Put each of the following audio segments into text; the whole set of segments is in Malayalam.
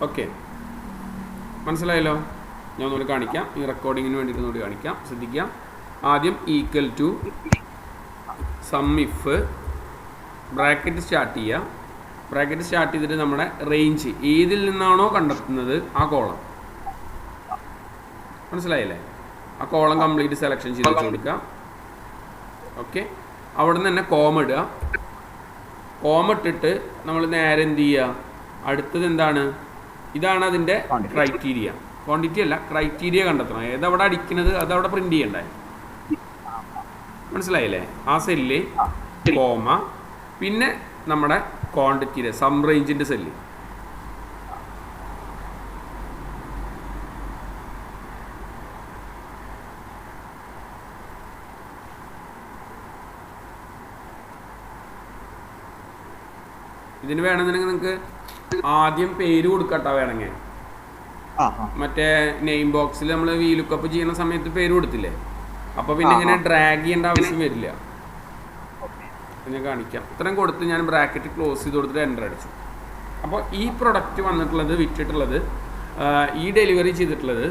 ഓക്കെ, മനസ്സിലായല്ലോ? ഞാൻ ഒന്നുകൂടി കാണിക്കാം, ഈ റെക്കോർഡിങ്ങിന് വേണ്ടിയിട്ട് ഒന്നുകൂടി കാണിക്കാം, ശ്രദ്ധിക്കാം. ആദ്യം equal to sum if bracket start ചെയ്യുക. ബ്രാക്കറ്റ് സ്റ്റാർട്ട് ചെയ്തിട്ട് നമ്മുടെ റേഞ്ച് ഏതിൽ നിന്നാണോ കണ്ടെത്തുന്നത് ആ കോളം, മനസ്സിലായില്ലേ? ആ കോളം കംപ്ലീറ്റ് സെലക്ഷൻ ചെയ്ത് വെച്ച് കൊടുക്കുക. ഓക്കെ, അവിടെ നിന്ന് തന്നെ കോമ ഇടുക. കോമ ഇട്ടിട്ട് നമ്മൾ നേരെ എന്ത് ചെയ്യുക, അടുത്തത് എന്താണ്, ഇതാണ് അതിൻ്റെ ക്രൈറ്റീരിയ. ക്വാണ്ടിറ്റി അല്ല, ക്രൈറ്റീരിയ കണ്ടെത്തണം. ഏതവിടെ അടിക്കുന്നത് അതവിടെ പ്രിന്റ് ചെയ്യണ്ടേ, മനസ്സിലായില്ലേ? ആ സെല്ല് കോമ, പിന്നെ നമ്മുടെ ക്വാണ്ടിറ്റിയുടെ സം റേഞ്ചിൻ്റെ സെല്ല്. ഇതിന് വേണമെന്നുണ്ടെങ്കിൽ നിങ്ങൾക്ക് ആദ്യം പേര് കൊടുക്കട്ടോ, വേണമെങ്കിൽ മറ്റേ നെയിം ബോക്സിൽ നമ്മൾ വി ലുക്കപ്പ് ചെയ്യുന്ന സമയത്ത് പേര് കൊടുത്തില്ലേ, അപ്പോൾ പിന്നെ ഇങ്ങനെ ഡ്രാഗ് ചെയ്യേണ്ട ആവശ്യം വരില്ല. ഞാൻ കാണിക്കാം. ഇത്രയും കൊടുത്ത് ഞാൻ ബ്രാക്കറ്റ് ക്ലോസ് ചെയ്ത് കൊടുത്തിട്ട് എൻ്റർ അടിച്ചു. അപ്പോൾ ഈ പ്രൊഡക്റ്റ് വന്നിട്ടുള്ളത്, വിറ്റിട്ടുള്ളത്, ഈ ഡെലിവറി ചെയ്തിട്ടുള്ളത്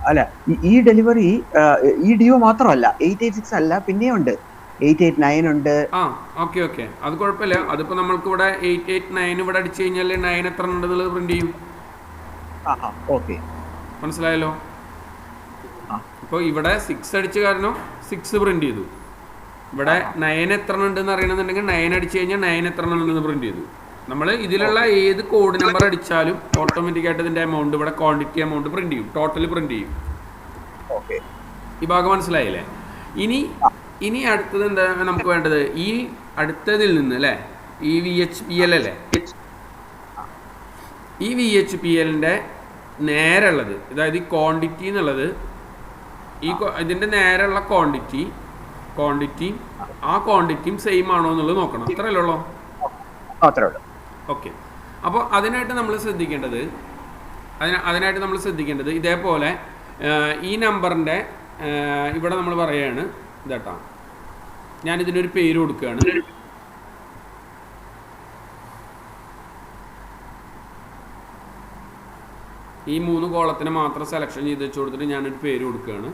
അല്ല, ഈ ഡെലിവറി ഈ ഡിയോ മാത്രമല്ല, 886 അല്ല, പിന്നെയും ഉണ്ട്, 889 ഉണ്ട്. ഓക്കെ ഓക്കെ, അത് കുഴപ്പമില്ല. അതിപ്പോൾ നമ്മൾക്ക് ഇവിടെ 889 ഇവിടെ അടിച്ചു കഴിഞ്ഞാൽ 9 എത്ര ഉണ്ടെന്നുള്ളത് പ്രിന്റ് ചെയ്യും. ഓക്കെ, മനസ്സിലായല്ലോ? ഇപ്പോൾ ഇവിടെ 6 അടിച്ച കാരണം 6 പ്രിന്റ് ചെയ്തു. ഇവിടെ 9 എത്ര ഉണ്ടെന്ന് അറിയണമെന്നുണ്ടെങ്കിൽ 9 അടിച്ചു കഴിഞ്ഞാൽ 9 എത്ര ഉണ്ടെന്ന് പ്രിന്റ് ചെയ്തു. നമ്മൾ ഇതിലുള്ള ഏത് കോഡ് നമ്പർ അടിച്ചാലും ഓട്ടോമാറ്റിക്കായിട്ട് ഇതിൻ്റെ എമൗണ്ട് ഇവിടെ ക്വാണ്ടിറ്റി എമൗണ്ട് പ്രിന്റ് ചെയ്യും, ടോട്ടൽ പ്രിന്റ് ചെയ്യും. ഈ ഭാഗം മനസ്സിലായില്ലേ? ഇനി അടുത്തത് എന്താ നമുക്ക് വേണ്ടത്, ഈ അടുത്തതിൽ നിന്ന് അല്ലേ, ഈ VHPL അല്ലേ, ഈ VHPLൻ്റെ നേരെ ഉള്ളത്, അതായത് ഈ ക്വാണ്ടിറ്റി എന്നുള്ളത്, ഇതിൻ്റെ നേരെയുള്ള ക്വാണ്ടിറ്റി ആ ക്വാണ്ടിറ്റിയും സെയിം ആണോ എന്നുള്ളത് നോക്കണം. അത്രയല്ലേ ഉള്ളൂ? ഓക്കെ. അപ്പോൾ അതിനായിട്ട് നമ്മൾ ശ്രദ്ധിക്കേണ്ടത് ഇതേപോലെ ഈ നമ്പറിൻ്റെ ഇവിടെ നമ്മൾ പറയുകയാണ് ഇതാട്ടാ, ഞാനിതിനൊരു പേര് കൊടുക്കുകയാണ്. ഈ 3 കോളത്തിനെ മാത്രം സെലക്ഷൻ ചെയ്ത് വെച്ച് കൊടുത്തിട്ട് ഞാനൊരു പേര് കൊടുക്കുകയാണ്.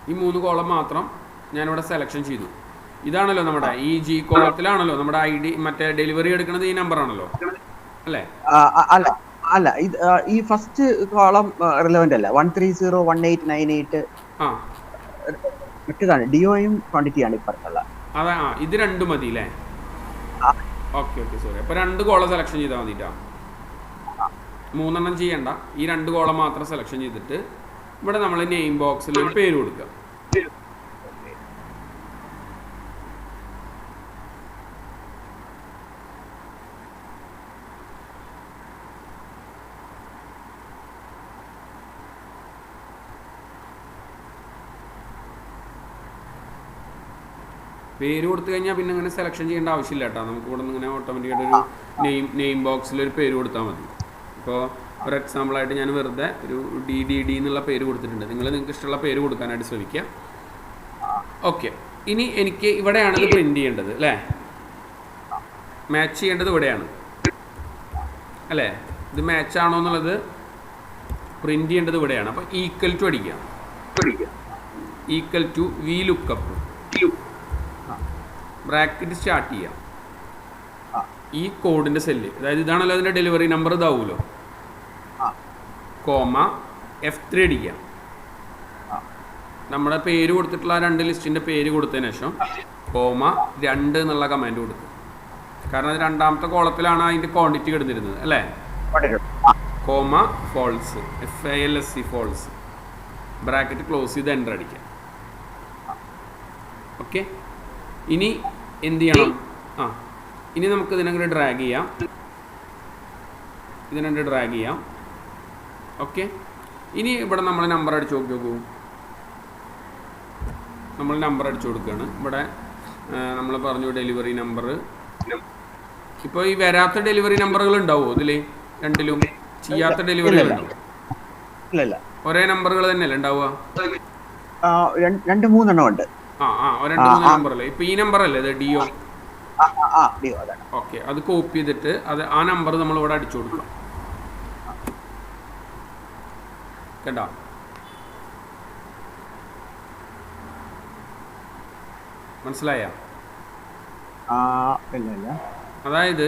ഈ 3 കോളം മാത്രം ഞാനിവിടെ സെലക്ഷൻ ചെയ്തു. ഇതാണല്ലോ നമ്മുടെ ഈ ജി കോളത്തിലാണല്ലോ നമ്മുടെ ID, മറ്റേ ഡെലിവറി എടുക്കുന്നത് ഈ നമ്പർ ആണല്ലോ അല്ലേ? അല്ല, ഈ ഫസ്റ്റ് കോളം റിലവന്റ് അല്ല. 1301898 മറ്റേതാണ്, ഡിഒയും ക്വാണ്ടിറ്റിയാണ് ഇപ്പുറത്തുള്ള. അതാ, ഇത് രണ്ടും മതി അല്ലേ? Okay okay, sorry. അപ്പോൾ 2 കോളം സെലക്ഷൻ ചെയ്താൽ മതിട്ടാ, 3 ചെയ്യണ്ട. ഈ 2 കോളം മാത്രം സെലക്ഷൻ ചെയ്തിട്ട് ഇവിടെ നമ്മൾ നെയിം ബോക്സിൽ ഒരു പേര് കൊടുക്കുക. പേര് കൊടുത്തു കഴിഞ്ഞാൽ പിന്നെ അങ്ങനെ സെലക്ഷൻ ചെയ്യേണ്ട ആവശ്യമില്ല കേട്ടോ. നമുക്ക് ഇവിടെ നിന്ന് ഇങ്ങനെ ഓട്ടോമാറ്റിക്കായിട്ട് ഒരു നെയിം ബോക്സിൽ ഒരു പേര് കൊടുത്താൽ മതി. ഇപ്പോൾ ഫോർ എക്സാമ്പിളായിട്ട് ഞാൻ വെറുതെ ഒരു DDD എന്നുള്ള പേര് കൊടുത്തിട്ടുണ്ട്. നിങ്ങൾക്ക് ഇഷ്ടമുള്ള പേര് കൊടുക്കാനായിട്ട് ശ്രമിക്കുക. ഓക്കെ, ഇനി എനിക്ക് ഇവിടെയാണ് ഇത് പ്രിന്റ് ചെയ്യേണ്ടത് അല്ലേ? മാച്ച് ചെയ്യേണ്ടത് ഇവിടെയാണ് അല്ലേ? ഇത് മാച്ച് ആണോ എന്നുള്ളത് പ്രിന്റ് ചെയ്യേണ്ടത് ഇവിടെയാണ്. അപ്പോൾ ഈക്വൽ ടു അടിക്കുക, equal to V lookup, bracket start ചെയ്യാം. ഈ കോഡിൻ്റെ സെല്ല്, അതായത് ഇതാണല്ലോ അതിൻ്റെ ഡെലിവറി നമ്പർ, ഇതാവുമല്ലോ, കോമ F3 അടിക്കാം. നമ്മുടെ പേര് കൊടുത്തിട്ടുള്ള 2 ലിസ്റ്റിൻ്റെ പേര് കൊടുത്തതിന് ശേഷം കോമ 2 എന്നുള്ള കമാൻഡ് കൊടുക്കും. കാരണം അത് 2ാമത്തെ കോളത്തിലാണ് അതിൻ്റെ ക്വാണ്ടിറ്റി കിടന്നിരുന്നത് അല്ലേ? Comma false, FALSE false, bracket close ചെയ്ത് എൻ്റർ അടിക്കാം. ഓക്കെ, ഇനി എന്ത് ചെയ്യണം? ഇനി നമുക്ക് ഇതിനങ്ങോട്ട് ഡ്രാഗ് ചെയ്യാം. ഓക്കെ. ഇനി ഇവിടെ നമ്മൾ നമ്പർ അടിച്ചു നോക്കൂ. നമ്മൾ നമ്പർ അടിച്ചു കൊടുക്കുകയാണ്. ഇവിടെ നമ്മൾ പറഞ്ഞു ഡെലിവറി നമ്പർ. ഇപ്പോൾ ഈ വരാത്ത ഡെലിവറി നമ്പറുകൾ ഉണ്ടാവുമോ ഇതിൽ രണ്ടിലും? ചെയ്യാത്ത ഡെലിവറി ഉണ്ടാവും? ഒരേ നമ്പറുകൾ തന്നെയല്ലേ ഉണ്ടാവുക? 2-3 ഉണ്ട്. ആ 2-3 നമ്പറല്ലേ? ഇപ്പൊ ഈ നമ്പർ അല്ലേ ഇത് ഡിഒ? ഓക്കെ, അത് കോപ്പി ചെയ്തിട്ട് ആ നമ്പർ നമ്മൾ ഇവിടെ അടിച്ചു കൊടുക്കാം. കേട്ടോ? മനസ്സിലായ? അതായത്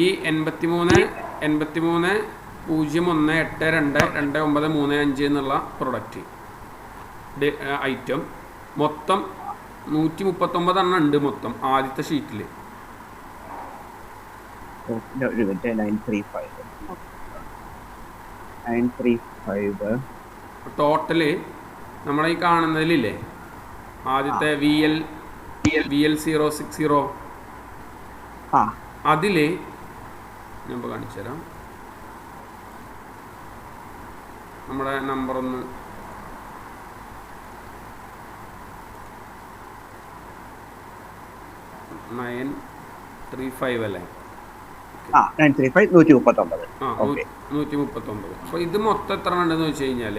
ഈ 83-01-82-2935 എന്നുള്ള പ്രൊഡക്റ്റ് ഐറ്റം മൊത്തം 139 എണ്ണം ഉണ്ട് മൊത്തം ആദ്യത്തെ ഷീറ്റിൽ. ടോട്ടല് നമ്മളെ ഈ കാണുന്നതിലില്ലേ ആദ്യത്തെ VL060 അതില് ഞാൻ ഇപ്പോൾ കാണിച്ചു തരാം. നമ്മുടെ നമ്പർ ഒന്ന് നയൻ 35 അല്ലേ? 139. അപ്പോൾ ഇത് മൊത്തം എത്ര ഉണ്ടെന്ന് വെച്ച് കഴിഞ്ഞാൽ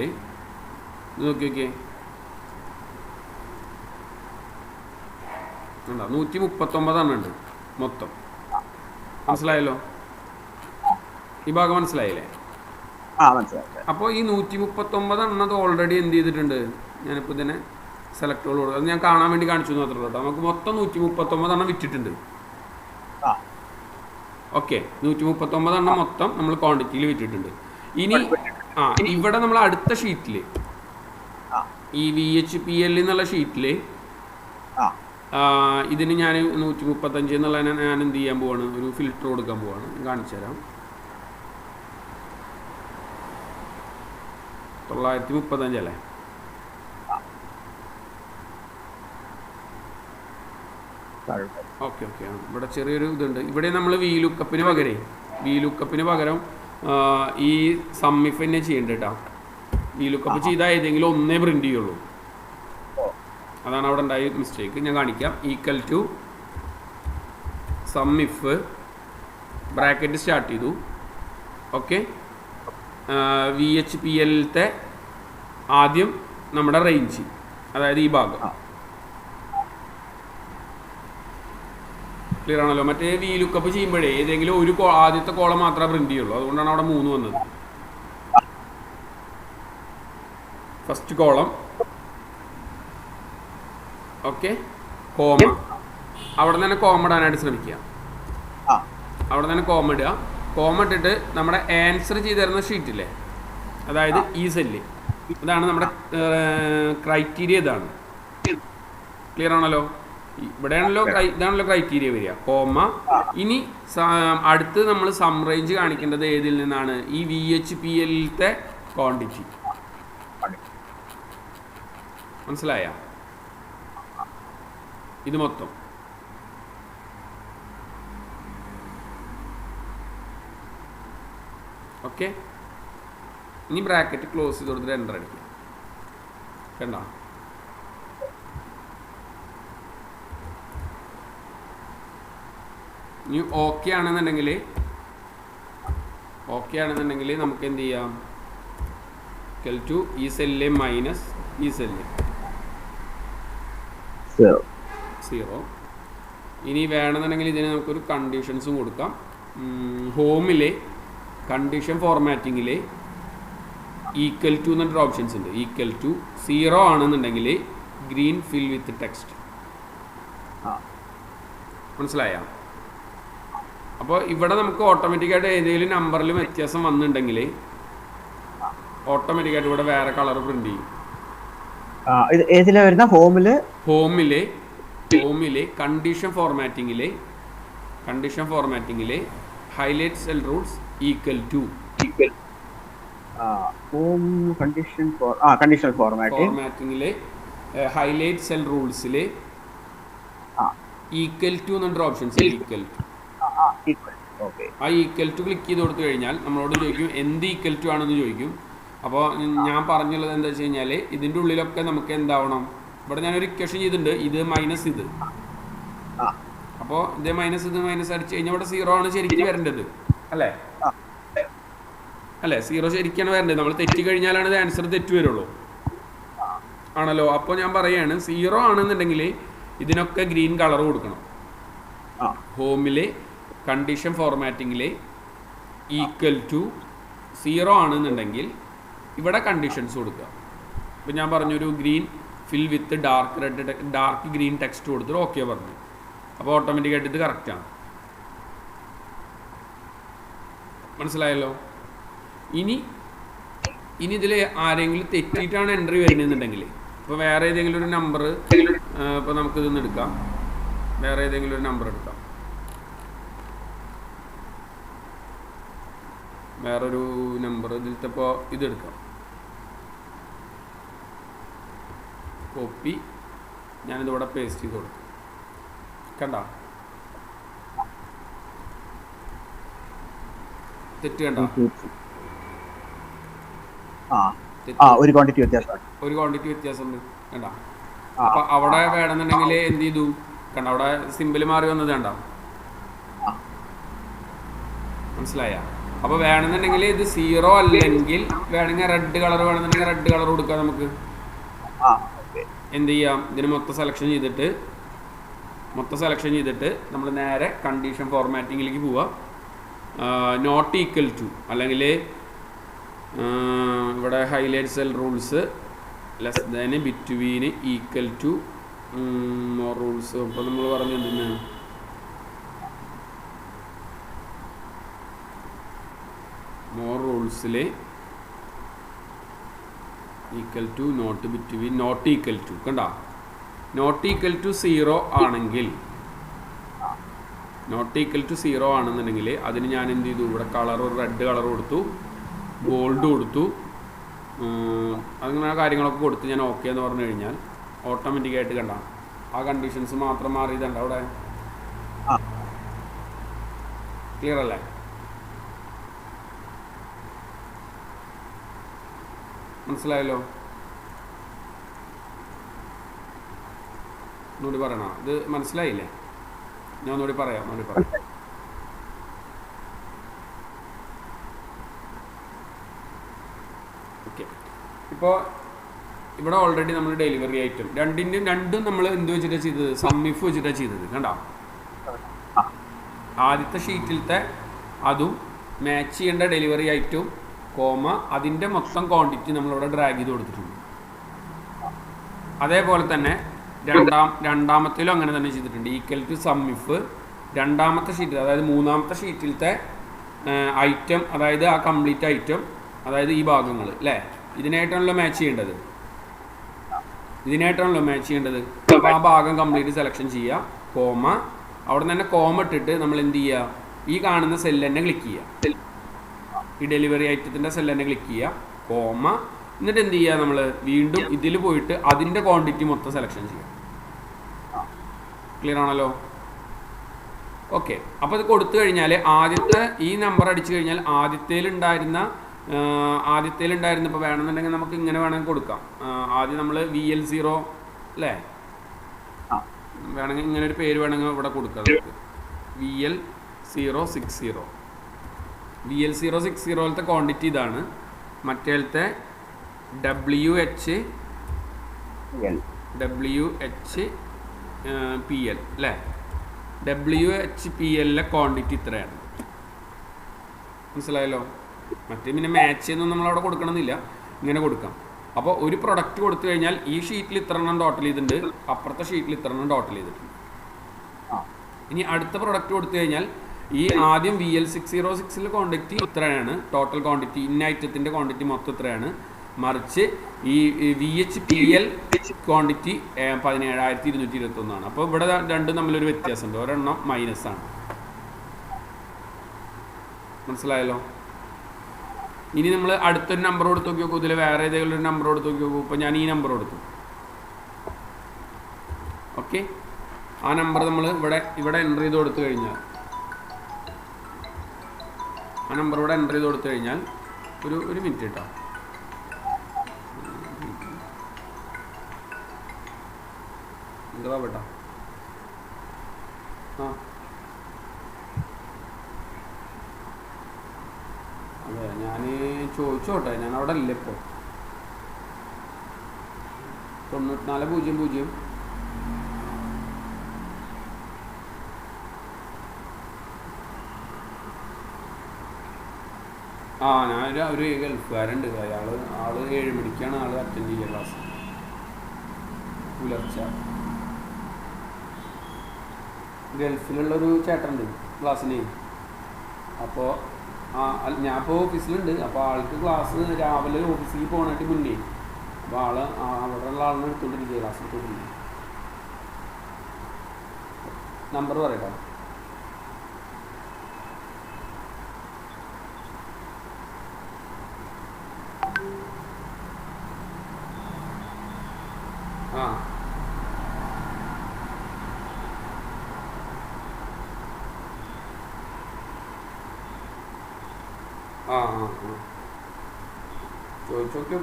നോക്കിയൊക്കെ 139 എണ്ണം ഉണ്ട് മൊത്തം. മനസ്സിലായല്ലോ? ഈ ഭാഗം മനസ്സിലായില്ലേ? അപ്പോൾ ഈ 139 എണ്ണത് ഓൾറെഡി എന്ത് ചെയ്തിട്ടുണ്ട്? ഞാനിപ്പോൾ ഇതിനെ സെലക്ട് ചെയ്ത് കൊടുക്കും. അത് ഞാൻ കാണാൻ വേണ്ടി കാണിച്ചു മാത്രമേ ഉള്ളൂ കേട്ടോ. നമുക്ക് മൊത്തം 139 എണ്ണം വിറ്റിട്ടുണ്ട്. ഓക്കെ, 139 എണ്ണം മൊത്തം നമ്മൾ ക്വാണ്ടിറ്റിയിൽ വിറ്റിട്ടുണ്ട്. ഇനി ഇവിടെ നമ്മൾ അടുത്ത ഷീറ്റിൽ ഈ VHPL എന്നുള്ള ഷീറ്റിൽ ഇതിന് ഞാൻ 135 എന്നുള്ള ഞാൻ എന്ത് ചെയ്യാൻ പോവാണ്? ഒരു ഫിൽറ്റർ കൊടുക്കാൻ പോവാണ്. കാണിച്ചു തരാം. 935 അല്ലേ? ഓക്കെ. ഇവിടെ ചെറിയൊരു ഇതുണ്ട്. ഇവിടെ നമ്മൾ വി ലുക്കപ്പിന് പകരം ഈ സമ്മിഫ് തന്നെ ചെയ്യേണ്ട കേട്ടോ. വി ലുക്കപ്പ് ചെയ്താൽ ഏതെങ്കിലും ഒന്നേ പ്രിന്റ് ചെയ്യുള്ളൂ. അതാണ് അവിടെ ഉണ്ടായ മിസ്റ്റേക്ക്. ഞാൻ കാണിക്കാം. ഈക്വൽ ടു സമ്മിഫ് ബ്രാക്കറ്റ് സ്റ്റാർട്ട് ചെയ്തു. ഓക്കെ, VHPLത്തെ ആദ്യം നമ്മുടെ റേഞ്ച്, അതായത് ഈ ഭാഗം ക്ലിയർ ആണല്ലോ. മറ്റേ വി ലുക്കപ്പ് ചെയ്യുമ്പോഴേ ഏതെങ്കിലും ഒരു ആദ്യത്തെ കോളം മാത്രമേ പ്രിന്റ് ചെയ്യുള്ളൂ. അതുകൊണ്ടാണ് അവിടെ 3 വന്നത്. First column, okay, comma. അവിടെ തന്നെ കോമ ഇടാനായിട്ട് ശ്രമിക്കുക. അവിടെ തന്നെ കോമ ഇടുക. കോമ ഇട്ടിട്ട് നമ്മുടെ ആൻസർ ചെയ്ത് തരുന്ന ഷീറ്റില്ലേ, അതായത് ഈ സെല്ല്, ഇതാണ് നമ്മുടെ ക്രൈറ്റീരിയ. ഇതാണ് ക്ലിയർ ആണല്ലോ? ഇവിടെയാണല്ലോ ഇതാണല്ലോ ക്രൈറ്റീരിയ വരിക, കോമ. ഇനി അടുത്ത് നമ്മൾ സം റേഞ്ച് കാണിക്കേണ്ടത് ഏതിൽ നിന്നാണ്? ഈ VHPLത്തെ ക്വാണ്ടിറ്റി. മനസ്സിലായ? ഇത് മൊത്തം ഓക്കെ. ഇനി ബ്രാക്കറ്റ് ക്ലോസ് ചെയ്ത് കൊടുത്തിട്ട് എൻ്റർ അടിക്കുക. കണ്ടോ? ഇനി ഓക്കെ ആണെന്നുണ്ടെങ്കിൽ നമുക്ക് എന്ത് ചെയ്യാം? ഈക്വൽ ടു ഈ സെല്ല് മൈനസ് ഈ സെല്ല് 0. ഇനി വേണമെന്നുണ്ടെങ്കിൽ ഇതിന് നമുക്കൊരു കണ്ടീഷൻസും കൊടുക്കാം. ഹോമിലെ കണ്ടീഷൻ ഫോർമാറ്റിങ്ങിൽ ഈക്വൽ ടു എന്നൊരു ഓപ്ഷൻസ് ഉണ്ട്. ഈക്വൽ ടു 0 ആണെന്നുണ്ടെങ്കിൽ ഗ്രീൻ ഫിൽ വിത്ത് ടെക്സ്റ്റ്. മനസ്സിലായ? അപ്പോൾ ഇവിടെ നമുക്ക് ഓട്ടോമാറ്റിക്കായിട്ട് ഏതെങ്കിലും നമ്പറിൽ വ്യത്യാസം വന്നിട്ടുണ്ടെങ്കിൽ ഓട്ടോമാറ്റിക്കായിട്ട് ഇവിടെ വേറെ കളർ പ്രിന്റ് ചെയ്യും. ഹോമിലെ കണ്ടീഷൻ ഫോർമാറ്റിങ്ങിലെ highlight cell rules equal to ഫോർമാറ്റിങ്ങിലെ ഹൈലൈറ്റ് സെൽ റൂൾസിലെ ഈക്വൽ ടു എന്നൊരു ഓപ്ഷൻസ്. Equal to okay. ആ ഈക്വൽ ടു ക്ലിക്ക് ചെയ്ത് കൊടുത്തു കഴിഞ്ഞാൽ നമ്മളോട് ചോദിക്കും എന്ത് ഈക്വൽ ടു ആണെന്ന് ചോദിക്കും. അപ്പോൾ ഞാൻ പറഞ്ഞുള്ളത് എന്താ വെച്ച് കഴിഞ്ഞാൽ ഇതിൻ്റെ ഉള്ളിലൊക്കെ നമുക്ക് എന്താവണം, ഇവിടെ ഞാനൊരു ഇക്വേഷൻ ചെയ്തിട്ടുണ്ട്, ഇത് മൈനസ് ഇത്. അപ്പോൾ ഇത് മൈനസ് ഇത് മൈനസ് അടിച്ച് കഴിഞ്ഞാൽ ഇവിടെ 0 ആണ് ശരിക്കും വരേണ്ടത് അല്ലേ? അല്ലേ, 0 ശരിക്കാണ് വരേണ്ടത്. നമ്മൾ തെറ്റി കഴിഞ്ഞാലാണ് ഇത് ആൻസർ തെറ്റ് വരുള്ളൂ ആണല്ലോ. അപ്പോൾ ഞാൻ പറയുകയാണ് 0 ആണെന്നുണ്ടെങ്കിൽ ഇതിനൊക്കെ ഗ്രീൻ കളർ കൊടുക്കണം. ഹോമിൽ കണ്ടീഷൻ ഫോർമാറ്റിങ്ങിൽ ഈക്വൽ ടു 0 ആണെന്നുണ്ടെങ്കിൽ ഇവിടെ കണ്ടീഷൻസ് കൊടുക്കുക. ഇപ്പം ഞാൻ പറഞ്ഞൊരു green fill with dark green text കൊടുത്തിട്ട് ഓക്കെ പറഞ്ഞു. അപ്പോൾ ഓട്ടോമാറ്റിക്കായിട്ട് ഇത് കറക്റ്റാണ്. മനസ്സിലായല്ലോ? ഇനി ഇതിൽ ആരെങ്കിലും തെറ്റിയിട്ടാണ് എൻട്രി വരുന്നതെന്നുണ്ടെങ്കിൽ, ഇപ്പോൾ വേറെ ഏതെങ്കിലും ഒരു നമ്പർ, ഇപ്പോൾ നമുക്കിതൊന്ന് എടുക്കാം, വേറെ ഏതെങ്കിലും ഒരു നമ്പർ എടുക്കാം, വേറൊരു നമ്പർ ഇതിലത്തെ ഇപ്പോൾ ഇതെടുക്കാം, കോപ്പി, ഞാനിതിവിടെ പേസ്റ്റ് ചെയ്ത് കൊടുക്കും. കണ്ട തെറ്റ് കണ്ട? ഒരു ക്വാണ്ടിറ്റി വ്യത്യാസമുണ്ട് കണ്ട? അപ്പൊ അവിടെ വേണമെന്നുണ്ടെങ്കിൽ എന്ത് ചെയ്തു കണ്ട, അവിടെ സിമ്പിൾ മാറി വന്നത് കണ്ട? മനസ്സിലായ? അപ്പൊ വേണമെന്നുണ്ടെങ്കിൽ ഇത് 0 അല്ലെങ്കിൽ വേണമെങ്കിൽ റെഡ് കളർ വേണമെന്നുണ്ടെങ്കിൽ റെഡ് കളർ കൊടുക്കാം. നമുക്ക് എന്ത് ചെയ്യാം, ഇതിന് മൊത്തം സെലക്ഷൻ ചെയ്തിട്ട് നമ്മൾ നേരെ കണ്ടീഷൻ ഫോർമാറ്റിങ്ങിലേക്ക് പോവാം. നോട്ട് ഈക്വൽ ടു അല്ലെങ്കിൽ ഇവിടെ highlight cell rules less than between equal to more rules. അപ്പോൾ നമ്മൾ പറഞ്ഞു എന്തിനാണ് മോർ റൂൾസിൽ equal to not between not equal to കണ്ട? നോട്ട് ഈക്വൽ ടു 0 ആണെങ്കിൽ, നോട്ട് ഈക്വൽ ടു 0 ആണെന്നുണ്ടെങ്കിൽ അതിന് ഞാൻ എന്ത് ചെയ്തു, ഇവിടെ കളർ റെഡ് കളർ കൊടുത്തു, ബോൾഡ് കൊടുത്തു, അങ്ങനെ കാര്യങ്ങളൊക്കെ കൊടുത്ത് ഞാൻ ഓക്കെ എന്ന് പറഞ്ഞു കഴിഞ്ഞാൽ ഓട്ടോമാറ്റിക്കായിട്ട് കണ്ട ആ കണ്ടീഷൻസ് മാത്രം മാറിയതുണ്ട് അവിടെ. ക്ലിയർ അല്ലേ? മനസ്സിലായല്ലോ? ഒന്നുകൂടി പറയണോ? ഇത് മനസ്സിലായില്ലേ? ഞാൻ ഒന്നുകൂടി പറയാം. ഓക്കെ. ഇപ്പോൾ ഇവിടെ ഓൾറെഡി നമ്മൾ ഡെലിവറി ഐറ്റം രണ്ടും നമ്മൾ എന്ത് വെച്ചിട്ടാണ് ചെയ്തത്, സമ്മിഫ് വെച്ചിട്ടാണ് ചെയ്തത്. കണ്ടോ? ആദ്യത്തെ ഷീറ്റിലത്തെ അതും മാച്ച് ചെയ്യേണ്ട ഡെലിവറി ഐറ്റവും കോമ അതിൻ്റെ മൊത്തം ക്വാണ്ടിറ്റി നമ്മളിവിടെ ഡ്രാഗ് ചെയ്ത് കൊടുത്തിട്ടുണ്ട്. അതേപോലെ തന്നെ രണ്ടാമത്തേലും അങ്ങനെ തന്നെ ചെയ്തിട്ടുണ്ട്. ഈക്വൽ ടു സമ്മിഫ് രണ്ടാമത്തെ ഷീറ്റിൽ, അതായത് മൂന്നാമത്തെ ഷീറ്റിലത്തെ ഐറ്റം, അതായത് ആ കംപ്ലീറ്റ് ഐറ്റം, അതായത് ഈ ഭാഗങ്ങൾ അല്ലേ, ഇതിനായിട്ടാണല്ലോ മാച്ച് ചെയ്യേണ്ടത്. അപ്പോൾ ആ ഭാഗം കംപ്ലീറ്റ് സെലക്ഷൻ ചെയ്യുക, കോമ, അവിടെ നിന്ന് തന്നെ കോമ ഇട്ടിട്ട് നമ്മൾ എന്ത് ചെയ്യുക, ഈ കാണുന്ന സെല്ല് തന്നെ ക്ലിക്ക് ചെയ്യുക, ഈ ഡെലിവറി ഐറ്റത്തിൻ്റെ സെല്ല് തന്നെ ക്ലിക്ക് ചെയ്യുക, കോമ, എന്നിട്ട് എന്ത് ചെയ്യുക, നമ്മൾ വീണ്ടും ഇതിൽ പോയിട്ട് അതിൻ്റെ ക്വാണ്ടിറ്റി മൊത്തം സെലക്ഷൻ ചെയ്യുക. ക്ലിയർ ആണല്ലോ? ഓക്കെ. അപ്പോൾ ഇത് കൊടുത്തു കഴിഞ്ഞാൽ ആദ്യത്തെ ഈ നമ്പർ അടിച്ചു കഴിഞ്ഞാൽ ആദ്യത്തേലുണ്ടായിരുന്ന ഇപ്പോൾ വേണമെന്നുണ്ടെങ്കിൽ നമുക്ക് ഇങ്ങനെ വേണമെങ്കിൽ കൊടുക്കാം. ആദ്യം നമ്മൾ VL0 അല്ലേ, വേണമെങ്കിൽ ഇങ്ങനെ ഒരു പേര് വേണമെങ്കിൽ ഇവിടെ കൊടുക്കാം. നമുക്ക് VL060 ക്വാണ്ടിറ്റി ഇതാണ്. മറ്റേലത്തെ WHPL അല്ലേ, WHPL ക്വാണ്ടിറ്റി ഇത്രയാണ്. മനസ്സിലായല്ലോ? മറ്റേ പിന്നെ മാച്ച് ചെയ്യുന്ന നമ്മളവിടെ കൊടുക്കണമെന്നില്ല, ഇങ്ങനെ കൊടുക്കാം. അപ്പോൾ ഒരു പ്രൊഡക്റ്റ് കൊടുത്തു കഴിഞ്ഞാൽ ഈ ഷീറ്റിൽ ഇത്ര എണ്ണം ടോട്ടൽ ചെയ്തിട്ടുണ്ട്, അപ്പുറത്തെ ഷീറ്റിൽ ഇത്ര എണ്ണം ടോട്ടൽ ചെയ്തിട്ടുണ്ട്. ഇനി അടുത്ത പ്രൊഡക്റ്റ് കൊടുത്തു കഴിഞ്ഞാൽ ഈ ആദ്യം VL606 ക്വാണ്ടിറ്റി ഇത്രയാണ്, ടോട്ടൽ ക്വാണ്ടിറ്റി ഇന്ന ഐറ്റത്തിൻ്റെ ക്വാണ്ടിറ്റി മൊത്തം ഇത്രയാണ്. മറിച്ച് ഈ VHPL ക്വാണ്ടിറ്റി 17,221 ആണ്. അപ്പോൾ ഇവിടെ രണ്ടും തമ്മിലൊരു വ്യത്യാസമുണ്ട്, ഒരെണ്ണം മൈനസ് ആണ്. മനസ്സിലായല്ലോ? ഇനി നമ്മൾ അടുത്തൊരു നമ്പർ കൊടുത്ത് നോക്കി നോക്കൂ, ഇതിൽ വേറെ ഏതെങ്കിലും ഒരു നമ്പർ കൊടുത്ത് നോക്കി നോക്കൂ. ഇപ്പോൾ ഞാൻ ഈ നമ്പർ കൊടുത്തു, ഓക്കെ. ആ നമ്പർ നമ്മൾ ഇവിടെ എൻ്റർ ചെയ്ത് കൊടുത്തു കഴിഞ്ഞാൽ ആ നമ്പർ ഇവിടെ എൻ്റർ ചെയ്ത് കൊടുത്തു കഴിഞ്ഞാൽ ഒരു മിനിറ്റ് കേട്ടോ. എന്താ കേട്ടോ? ആ അതെ, ഞാൻ ചോദിച്ചോട്ടെ, ഞാൻ അവിടെ ഇല്ല ഇപ്പോൾ. 9400. ആ ഒരു ഗൾഫുകാരുണ്ട്, ആള് 7 മണിക്കാണ് ആള് അറ്റൻഡ് ചെയ്യുക ക്ലാസ് പുലർച്ചെ. ഗൾഫിലുള്ളൊരു ചേട്ടനുണ്ട് ക്ലാസ്സിന്. അപ്പോൾ ഞാൻ ഇപ്പോൾ ഓഫീസിലുണ്ട്. അപ്പോൾ ആൾക്ക് ക്ലാസ് രാവിലെ ഓഫീസിൽ പോകാനായിട്ട് മുന്നേ, അപ്പോൾ അവിടെ ഉള്ള ആളിനെ എടുത്തുകൊണ്ടിരിക്കുക, ക്ലാസ് എടുത്തുകൊണ്ടിരിക്കുക. നമ്പർ പറയട്ടോ. ആ ആ ആ ആ ചോദിച്ചോക്കെ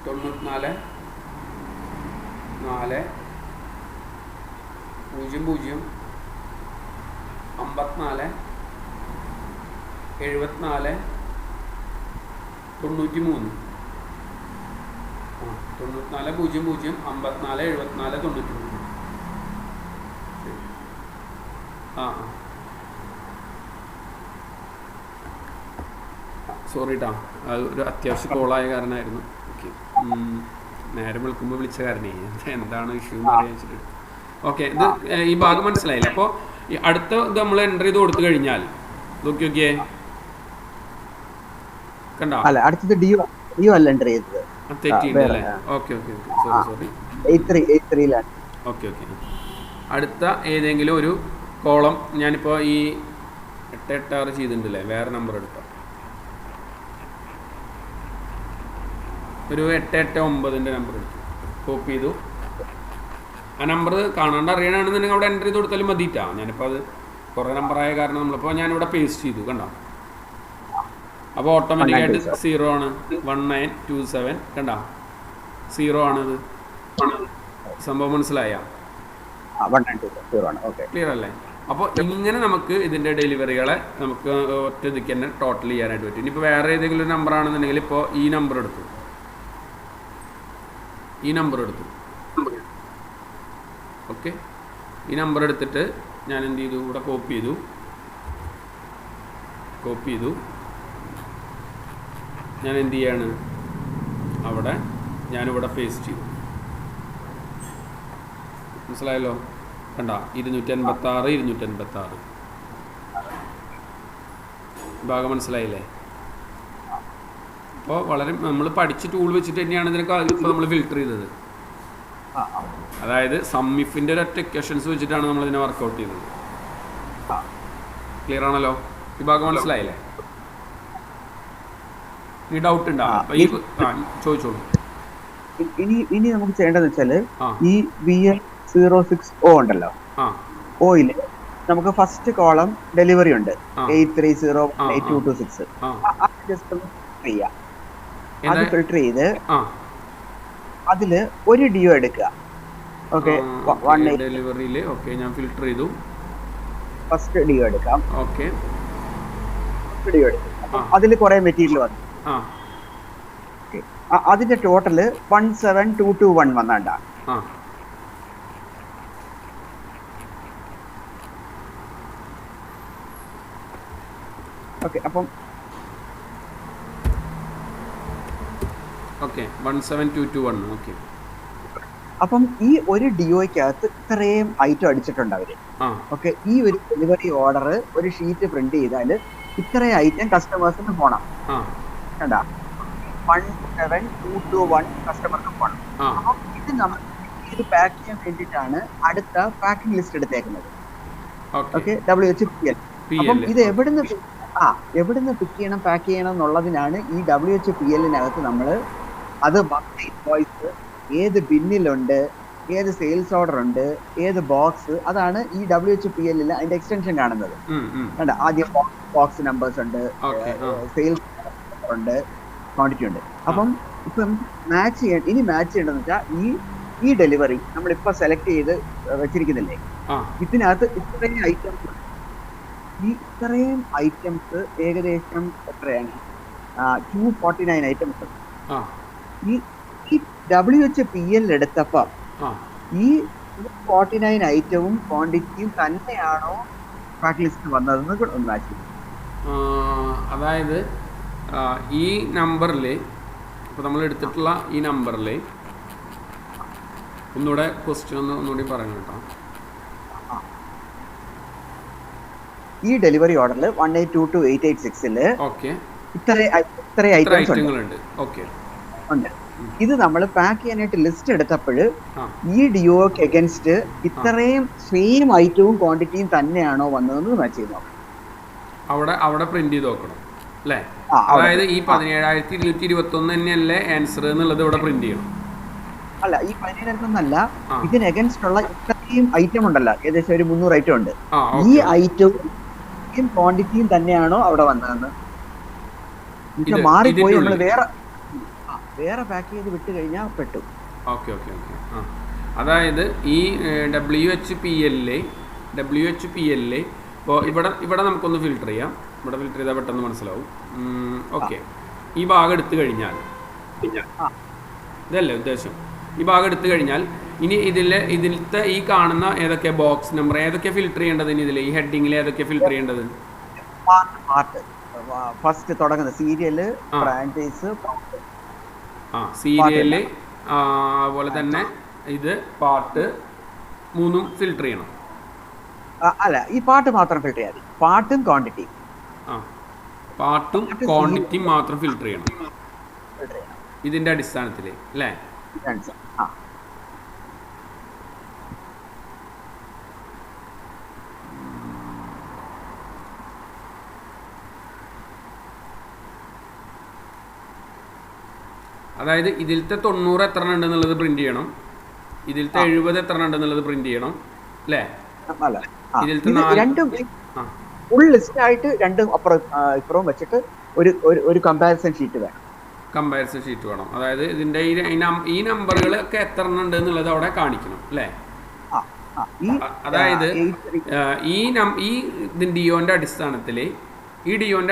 94 4 0 0 54 74 93. 94 0 0 54 74 93. ആ ആ സോറി കേട്ടോ, അത് ഒരു അത്യാവശ്യ കോളായ കാരണമായിരുന്നു. ഓക്കെ, നേരം വിളിക്കുമ്പോൾ വിളിച്ച കാരണേ എന്താണ് ഇഷ്യൂ എന്ന് അറിയാൻ വെച്ചിട്ട്. ഓക്കെ, ഇത് ഈ ഭാഗം മനസ്സിലായില്ല. അപ്പോൾ ഈ അടുത്ത ഇത് നമ്മൾ എൻ്റർ ചെയ്ത് കൊടുത്തു കഴിഞ്ഞാൽ നോക്കിയേ കണ്ടോ? അല്ല, അടുത്തത് ഡിയോ അല്ല എൻ്റർ ചെയ്തത്, തെറ്റിയിട്ടല്ലേ? Okay okay okay, sorry. Okay okay, അടുത്ത ഏതെങ്കിലും ഒരു കോളം ഞാനിപ്പോൾ ഈ 886 ചെയ്തിട്ടുണ്ടല്ലേ, വേറെ നമ്പർ എടുക്കാം. ഒരു 889 നമ്പർ എടുത്തു, കോപ്പി ചെയ്തു. ആ നമ്പർ കാണാണ്ട് അറിയണമെന്നുണ്ടെങ്കിൽ അവിടെ എൻ്റർ ചെയ്ത് കൊടുത്താലും മതിയിട്ടാ. ഞാനിപ്പോൾ അത് കുറേ നമ്പറായ കാരണം നമ്മളിപ്പോൾ ഞാനിവിടെ പേസ്റ്റ് ചെയ്തു, കണ്ടോ? അപ്പോൾ ഓട്ടോമാറ്റിക്കായിട്ട് 0 ആണ്. 1927 കണ്ടോ? 0 ആണിത്. സംഭവം മനസ്സിലായ? ക്ലിയർ അല്ലേ? അപ്പോൾ ഇങ്ങനെ നമുക്ക് ഇതിൻ്റെ ഡെലിവറികളെ നമുക്ക് ഒറ്റ ഇതിക്ക് തന്നെ ടോട്ടൽ ചെയ്യാനായിട്ട് പറ്റും. ഇനിയിപ്പോൾ വേറെ ഏതെങ്കിലും ഒരു നമ്പർ ആണെന്നുണ്ടെങ്കിൽ ഇപ്പോൾ ഈ നമ്പർ എടുത്തു, ഓക്കെ. ഈ നമ്പർ എടുത്തിട്ട് ഞാൻ എന്ത് ചെയ്തു, ഇവിടെ കോപ്പി ചെയ്തു. ഞാൻ എന്ത് ചെയ്യാണ്, ഞാനിവിടെ പേസ്റ്റ് ചെയ്തു. മനസ്സിലായല്ലോ? കണ്ട 286 ഭാഗം മനസ്സിലായില്ലേ? അപ്പോൾ വളരെ നമ്മൾ പഠിച്ച ടൂൾ വെച്ചിട്ട് തന്നെയാണ് ഇതിനൊക്കെ ഇപ്പോൾ നമ്മൾ ഫിൽട്ടർ ചെയ്തത്. അതായത് സമ്മിഫിൻ്റെ ഒരൊറ്റ ഇക്വേഷൻസ് വെച്ചിട്ടാണ് നമ്മൾ ഇതിനെ വർക്കൗട്ട് ചെയ്തത്. ക്ലിയർ ആണല്ലോ? ഈ ഭാഗം മനസ്സിലായില്ലേ? ഈ ഡൗട്ട് ഉണ്ടോ? ചോദിച്ചോളൂ. ഇനി നമുക്ക് ചെയ്യേണ്ടതെന്ന് വെച്ചാല് ഈ VL06O ഉണ്ടല്ലോ, ഓയില് നമുക്ക് ഫസ്റ്റ് കോളം ഡെലിവറി ഉണ്ട് 83018226. ജസ്റ്റ് ഒന്ന് ഫിൽട്ടർ ചെയ്യാം. അത് ഫിൽട്ടർ ചെയ്ത് അതില് ഒരു ഡിയോ എടുക്കുക. ഓക്കെ, ഡെലിവറിയില് ഓക്കെ ഞാൻ ഫിൽട്ടർ ചെയ്തു. ഫസ്റ്റ് ഡിയോ എടുക്കാം. ഓക്കെ, ഡിയോ എടുക്കാം. അതിൽ കുറെ മെറ്റീരിയൽ വന്നു. അതിന്റെ ടോട്ടല് 17221 വന്നാണ്ട. ഓക്കെ, അപ്പം 17221. ഓക്കെ, അപ്പം ഈ ഒരു ഡിഒയ്ക്കകത്ത് ഇത്രയും ഐറ്റം അടിച്ചിട്ടുണ്ട് അവര്. ഓക്കെ, ഈ ഒരു ഡെലിവറി ഓർഡർ ഒരു ഷീറ്റ് പ്രിന്റ് ചെയ്താൽ ഇത്രയും ഐറ്റം കസ്റ്റമേഴ്സിന് പോണം. കണ്ടാ 17221 കസ്റ്റമർക്ക് പോണം. അപ്പം ഇത് നമ്മൾ ഇത് പാക്ക് ചെയ്യാൻ വേണ്ടിയിട്ടാണ് അടുത്ത പാക്കിംഗ് ലിസ്റ്റ് എടുത്തേക്കുന്നത്. Okay, WHPL. അപ്പം ഇത് എവിടുന്ന് പിക്ക് ചെയ്യണം, പാക്ക് ചെയ്യണം എന്നുള്ളതിനാണ് ഈ WHPL-നകത്ത് നമ്മൾ അത് ഇൻവോയ്സ് ഏത് ബിന്നിലുണ്ട്, ഏത് സെയിൽസ് ഓർഡർ ഉണ്ട്, ഏത് ബോക്സ്, അതാണ് ഈ WHPL അതിന്റെ എക്സ്റ്റൻഷൻ കാണുന്നത്. കണ്ട, ആദ്യം ബോക്സ് നമ്പേഴ്സ് ഉണ്ട്, സെയിൽസ് ഉണ്ട്, ക്വാണ്ടിറ്റി ഉണ്ട്. അപ്പം ഇപ്പം മാച്ച് ചെയ്യേണ്ടതെന്ന് വെച്ചാൽ ഈ ഡെലിവറി നമ്മളിപ്പോ സെലക്ട് ചെയ്ത് വെച്ചിരിക്കുന്നില്ലേ, ഇതിനകത്ത് ഇത്രയും ഐറ്റംസ് ഏകദേശം എത്രയാണ്, 249 ഐറ്റംസ്. ഈ WHPL എടുത്തപ്പോ ഈ 249 ഐറ്റവും ക്വാണ്ടിറ്റിയും തന്നെയാണോ പാക്ക് ലിസ്റ്റ് വന്നതെന്ന് ഒന്ന് മാച്ച് ചെയ്യും. അതായത് ഈ നമ്പറിൽ ഇപ്പോൾ നമ്മൾ എടുത്തിട്ടുള്ള ഈ നമ്പറിൽ ഒന്നുകൂടെ ക്വസ്റ്റ്യൻ ഒന്നുകൂടി പറയണം കേട്ടോ. ഈ ഡെലിവറി ഓർഡറിൽ 1822886 ഓക്കെ ഇത്ര ഐറ്റങ്ങളുണ്ട്. ഉണ്ട്. ഇത് നമ്മൾ പാക്ക് ചെയ്യാനായിട്ട് ലിസ്റ്റ് എടുത്തപ്പോൾ ഈ ഡിയോക്ക് എഗൻസ്റ്റ് ഇത്രയും സെയിം ഐറ്റവും ക്വാണ്ടിറ്റിയും തന്നെയാണോ വന്നതെന്ന് മാച്ച് ചെയ്ത് നോക്കണം. അവിടെ പ്രിന്റ് ചെയ്ത് നോക്കണം അല്ലേ? അതായത് ഈ 17,221 തന്നെയല്ലേ ആൻസർ എന്നുള്ളത് ഇവിടെ പ്രിന്റ് ചെയ്യണം. അല്ല, ഈ 17,000 ഇതിന് എഗൻസ്റ്റ് ഉള്ള ഇത്രയും ഐറ്റം ഉണ്ടല്ലോ, ഏകദേശം ഒരു 300 ഐറ്റം ഉണ്ട്. ഈ ഐറ്റവും ക്വാണ്ടിറ്റിയും തന്നെയാണോ അവിടെ വന്നതെന്ന് മാറിപ്പോയി നമ്മൾ വേറെ പാക്ക് ചെയ്ത് വിട്ട് കഴിഞ്ഞാൽ പെട്ടു. ഓക്കെ. അതായത് ഈ WHPL ഇപ്പോൾ ഇവിടെ നമുക്കൊന്ന് ഫിൽട്ടർ ചെയ്യാം. ഇവിടെ ഫിൽട്ടർ ചെയ്താൽ പെട്ടെന്ന് മനസ്സിലാവും. ഓക്കെ, ഈ ഭാഗം എടുത്തു കഴിഞ്ഞാൽ ഇതല്ലേ ഉദ്ദേശം. ഈ ഭാഗം എടുത്തു കഴിഞ്ഞാൽ ഇനി ഇതിലത്തെ ഈ കാണുന്ന ഏതൊക്കെ ബോക്സ് നമ്പർ ഏതൊക്കെ ഫിൽട്ടർ ചെയ്യേണ്ടത്? ഇനി ഇതിൽ ഈ ഹെഡിങ്ങിൽ ഏതൊക്കെ ഫിൽട്ടർ ചെയ്യേണ്ടത്? ഫസ്റ്റ് തുടങ്ങുന്നത് സീരിയല്, ഫ്രാഞ്ചൈസ്, സീരിയല്, അതുപോലെ തന്നെ ഇത് പാർട്ട് 3 ഫിൽട്ടർ ചെയ്യണം. അല്ല, ഈ പാർട്ട് മാത്രം ഫിൽട്ടർ ചെയ്യാം. പാർട്ടും ക്വാണ്ടിറ്റിയും മാത്രം ഫിൽട്ടർ ചെയ്യണം ഇതിന്റെ അടിസ്ഥാനത്തിൽ അല്ലേ? അതായത് ഇതിലത്തെ 90 എത്ര ഉണ്ടെന്നുള്ളത് പ്രിന്റ് ചെയ്യണം, ഇതിലത്തെ 70 എത്ര ഉണ്ടെന്നുള്ളത് പ്രിന്റ് ചെയ്യണം അല്ലേ? രണ്ടും ഫുൾ ലിസ്റ്റ് ആയിട്ട് രണ്ടും ഇപ്പുറവും വെച്ചിട്ട് ഒരു കമ്പാരിസൺ ഷീറ്റ് വേണം. അതായത് ഇതിന്റെ ഈ നമ്പറുകളൊക്കെ എത്ര ഉണ്ട് എന്നുള്ളത് അവിടെ കാണിക്കണം അല്ലേ? അതായത് ഈ ഡിയോന്റെ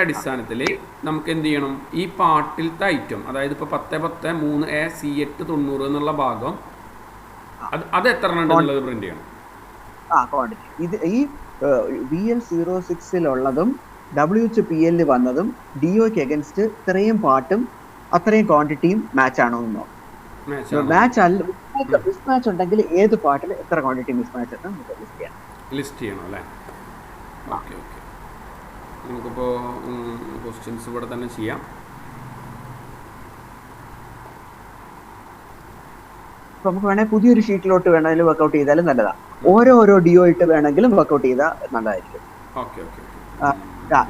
അടിസ്ഥാനത്തിൽ നമുക്ക് എന്ത് ചെയ്യണം? ഈ പാർട്ടിലത്തെ ഐറ്റം, അതായത് ഇപ്പോൾ 10-10-3A C8 90 എന്നുള്ള ഭാഗം അത് എത്ര ഉണ്ടെന്നുള്ളത് പ്രിന്റ് ചെയ്യണം. ഇത് ഈ VL06 WHPL വന്നതും ഡിഒക്ക് എഗൻസ്റ്റ് ഇത്രയും പാർട്ടും അത്രയും ക്വാണ്ടിറ്റിയും മാച്ച് ആണോ എന്നോ. മാച്ച് അല്ല, മിസ്മാച്ച് ഉണ്ടെങ്കിൽ ഏത് പാർട്ടിൽ എത്ര ക്വാണ്ടിറ്റി മിസ്മാച്ച് ലിസ്റ്റ് ചെയ്യണം അല്ലേ? ഓക്കെ. നമുക്കിപ്പോൾ ക്വസ്റ്റ്യൻസ് ഇവിടെ തന്നെ ചെയ്യാം. നമുക്ക് വേണമെങ്കിൽ പുതിയൊരു ഷീറ്റിലോട്ട് വേണമെങ്കിലും വർക്ക്ഔട്ട് ചെയ്താലും നല്ലതാണ്. ഓരോ ഡിഒ ഇട്ട് വേണമെങ്കിലും വർക്ക്ഔട്ട് ചെയ്താൽ നല്ലതായിരിക്കും.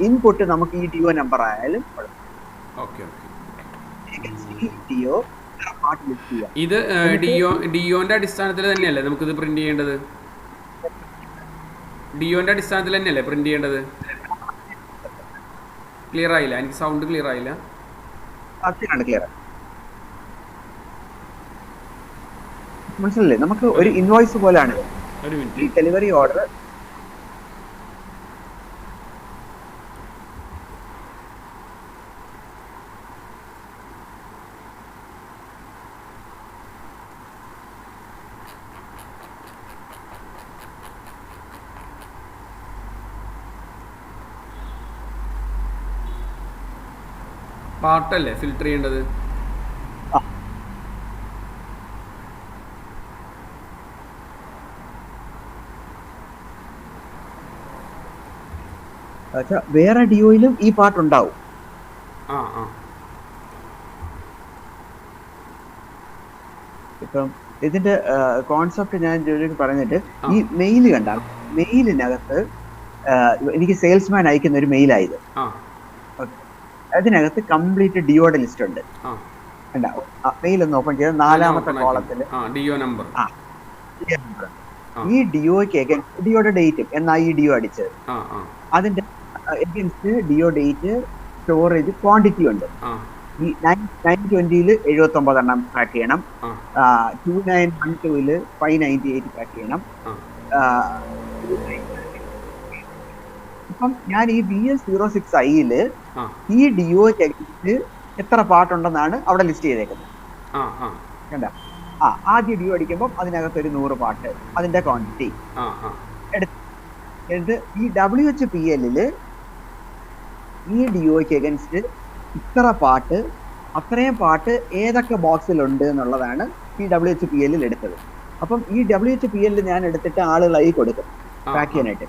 ഇൻപുട്ട് നമുക്ക് ഈ ഡിഒ നമ്പർ ആയാലും ഇത് ഡിഒന്റെ അടിസ്ഥാനത്തിൽ തന്നെയല്ലേ നമുക്കിത് പ്രിന്റ് ചെയ്യേണ്ടത്? ഡിഒന്റെ അടിസ്ഥാനത്തിൽ തന്നെയല്ലേ പ്രിന്റ് ചെയ്യേണ്ടത്? ക്ലിയർ ആയില്ല, എനിക്ക് സൗണ്ട് ക്ലിയർ ആയില്ല. മനസ്സിലല്ലേ? നമുക്ക് ഒരു ഇൻവോയ്സ് പോലെയാണ് ഈ ഡെലിവറി ഓർഡർ. പാർട്ടല്ലേ ഫിൽട്ടർ ചെയ്യേണ്ടത്? വേറെ ഡിഒയിലും ഈ പാർട്ട് ഉണ്ടാവും. ഇപ്പം ഇതിന്റെ കോൺസെപ്റ്റ് ഞാൻ പറഞ്ഞിട്ട്, ഈ മെയിൽ കണ്ടാൽ മെയിലിനകത്ത് എനിക്ക് സെയിൽസ്മാൻ അയക്കുന്ന ഒരു മെയിലായത്, അതിനകത്ത് കംപ്ലീറ്റ് ഡിഒയുടെ ലിസ്റ്റ് ഉണ്ട്. മെയിൽ ഒന്ന് ഓപ്പൺ ചെയ്ത് 4ാമത്തെ കോളത്തിൽ ഡിഒ നമ്പർ ഈ ഡിഒക്ക് എഗൻസ്റ്റ് ഡിഒയുടെ ഡേറ്റും എന്നാ ഈ ഡിഒ അടിച്ചത് അതിന്റെ against DO date storage quantity ഉണ്ട്. ഈ 920 79 എണ്ണം പാക്ക് ചെയ്യണം, 2912 598 പാക്ക് ചെയ്യണം. ഇപ്പം ഞാൻ ഈ VS06i ഈ ഡിഒക്ക് എഗൻസ്റ്റ് എത്ര പാട്ടുണ്ടെന്നാണ് അവിടെ ലിസ്റ്റ് ചെയ്തേക്കുന്നത്. കണ്ട, ആദ്യ ഡിഒ അടിക്കുമ്പോൾ അതിനകത്ത് ഒരു 100 പാട്ട് അതിന്റെ ക്വാണ്ടിറ്റി എടുത്ത് ഈ WHPL ഈ ഡിഒക്ക് എഗൻസ്റ്റ് ഇത്ര പാട്ട്, അത്രയും പാട്ട് ഏതൊക്കെ ബോക്സിലുണ്ട് എന്നുള്ളതാണ് ഈ WHPL എടുത്തത്. അപ്പം ഈ WHPL ഞാൻ എടുത്തിട്ട് ആളുകളായി കൊടുക്കും പാക്ക് ചെയ്യാനായിട്ട്.